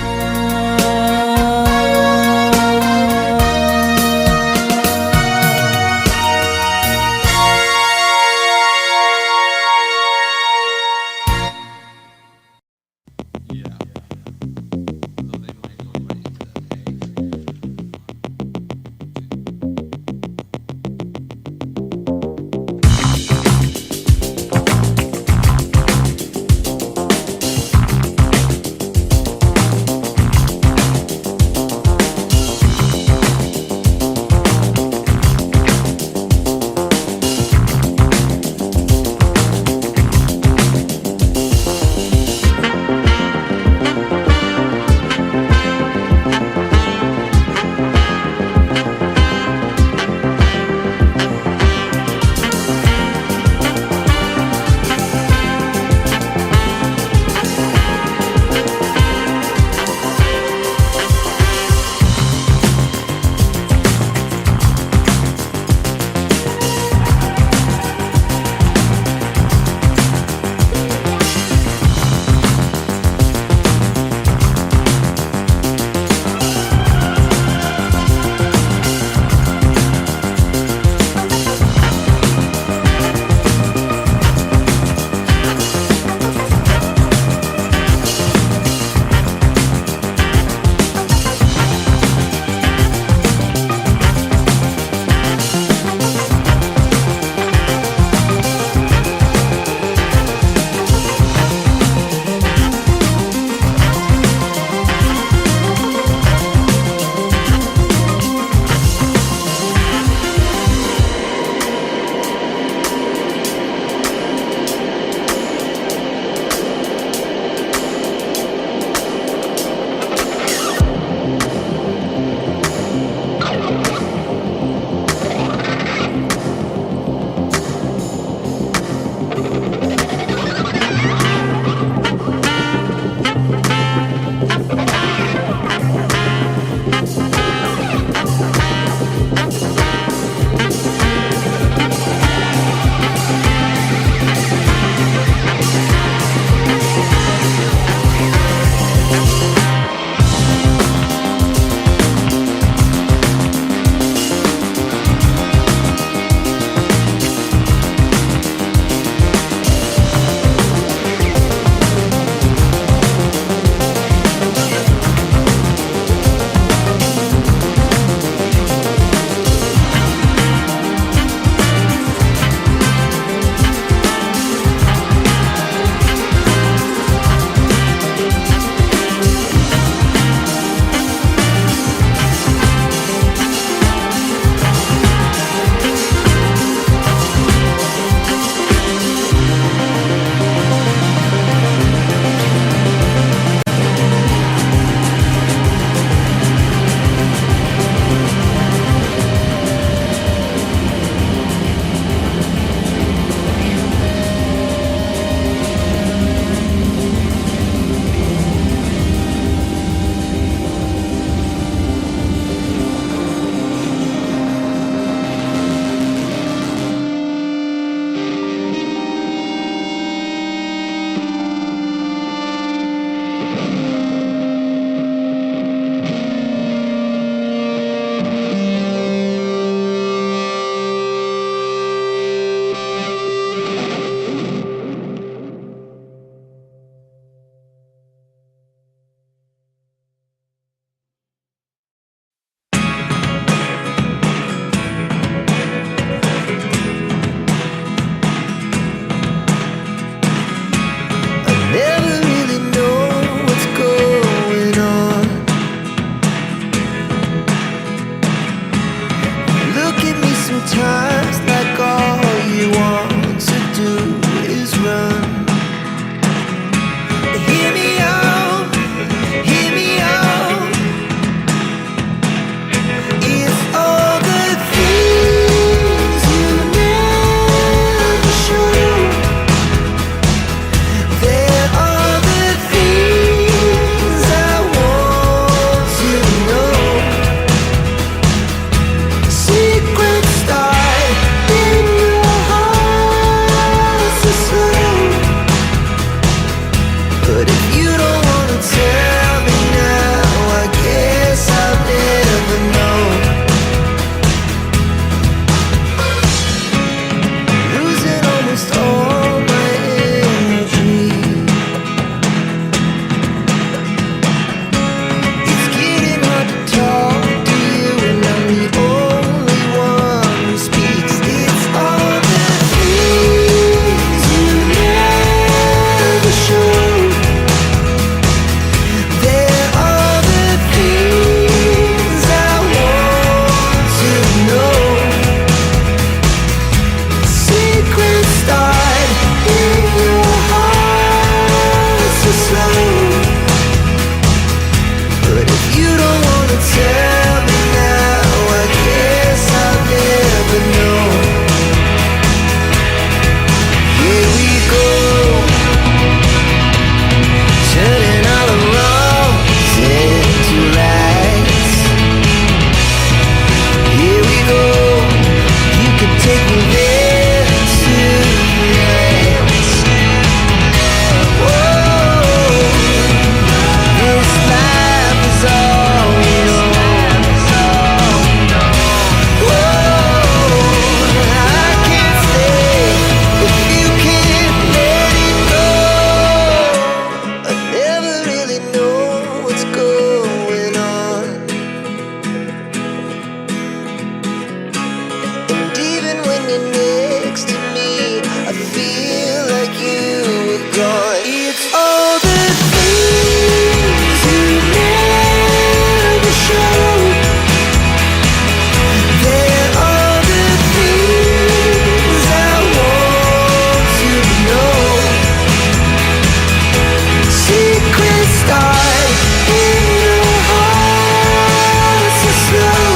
start in your heart so slow.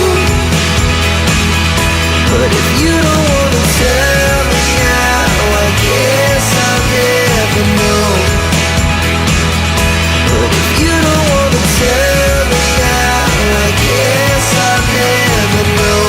But if you don't wanna tell me now, I guess I'll never know. But if you don't wanna tell me now, I guess I'll never know.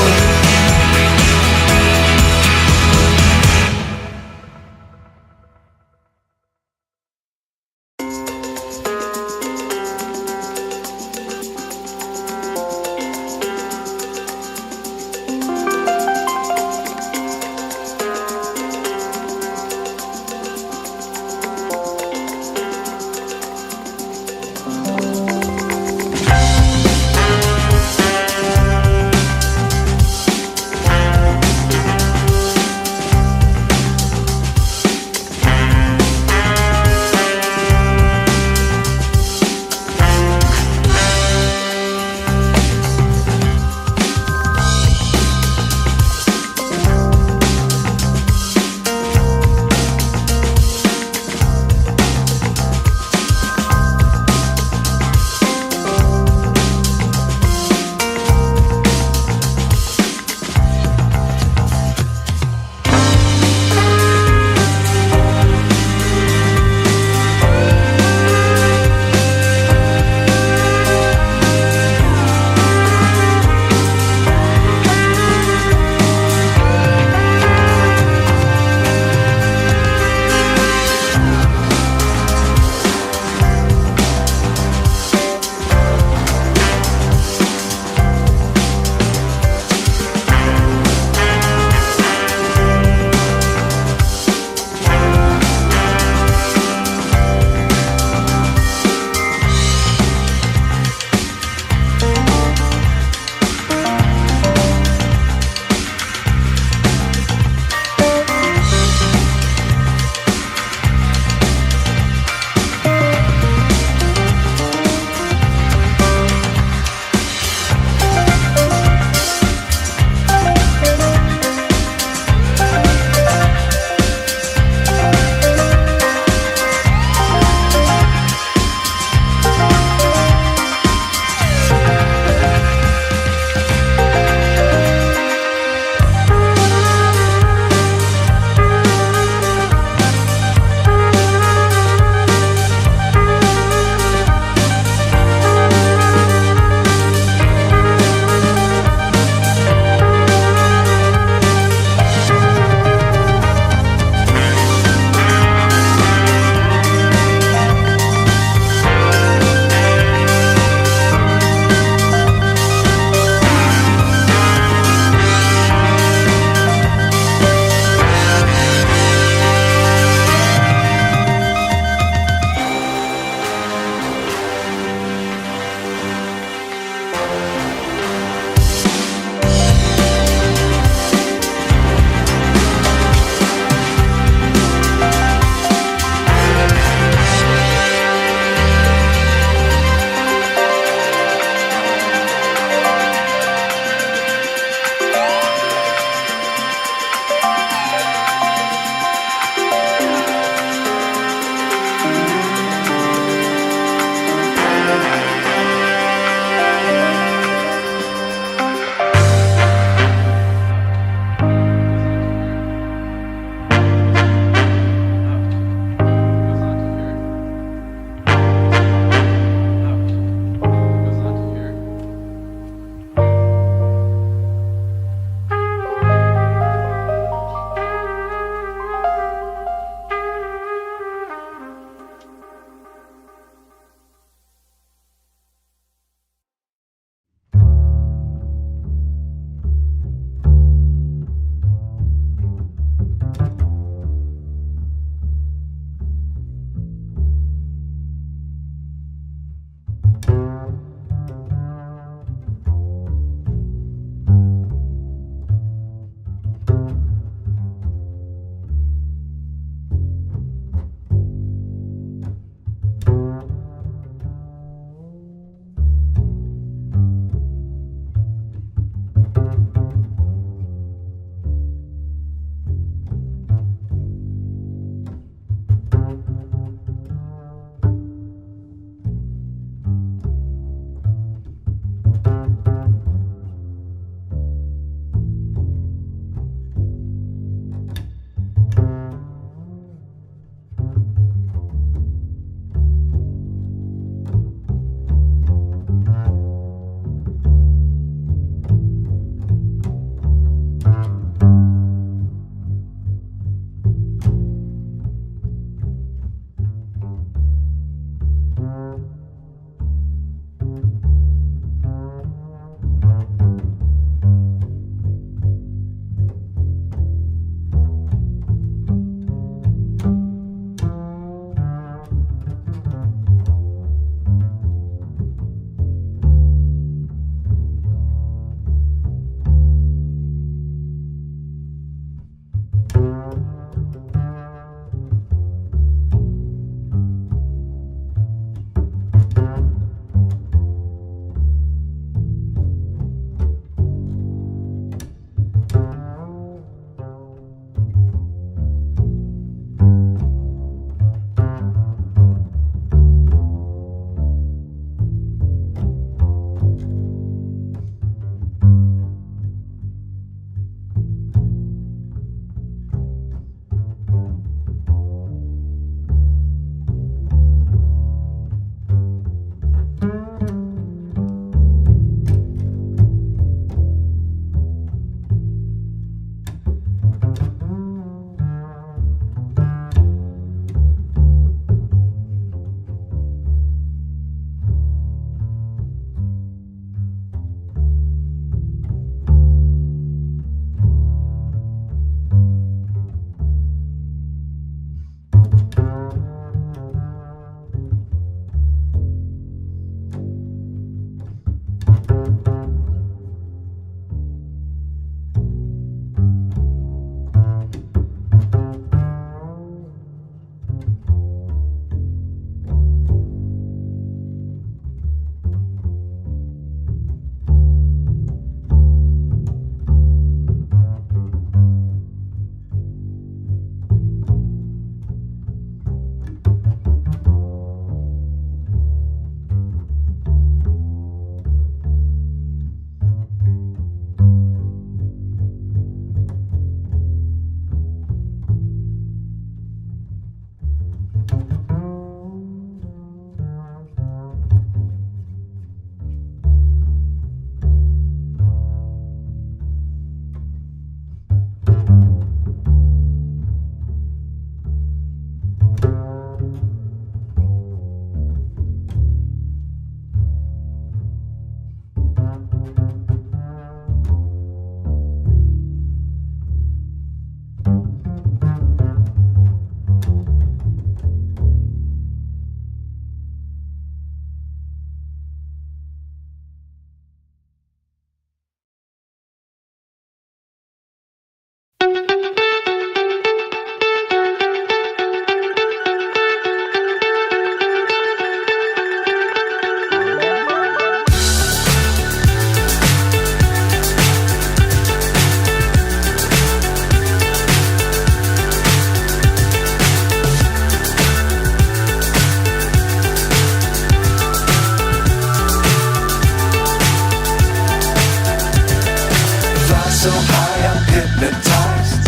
hypnotized.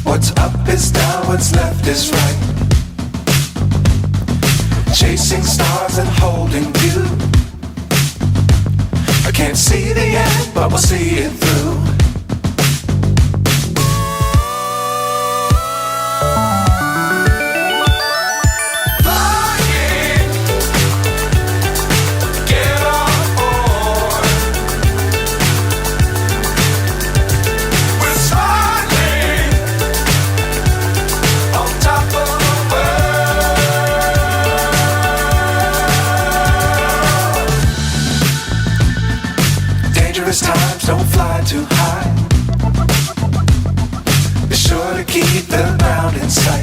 What's up is down, what's left is right. Chasing stars and holding you. I can't see the end, but we'll see it through. Flying, get on board. We're smiling on top of the world. Dangerous times, don't fly too high. Be sure to keep the ground in sight.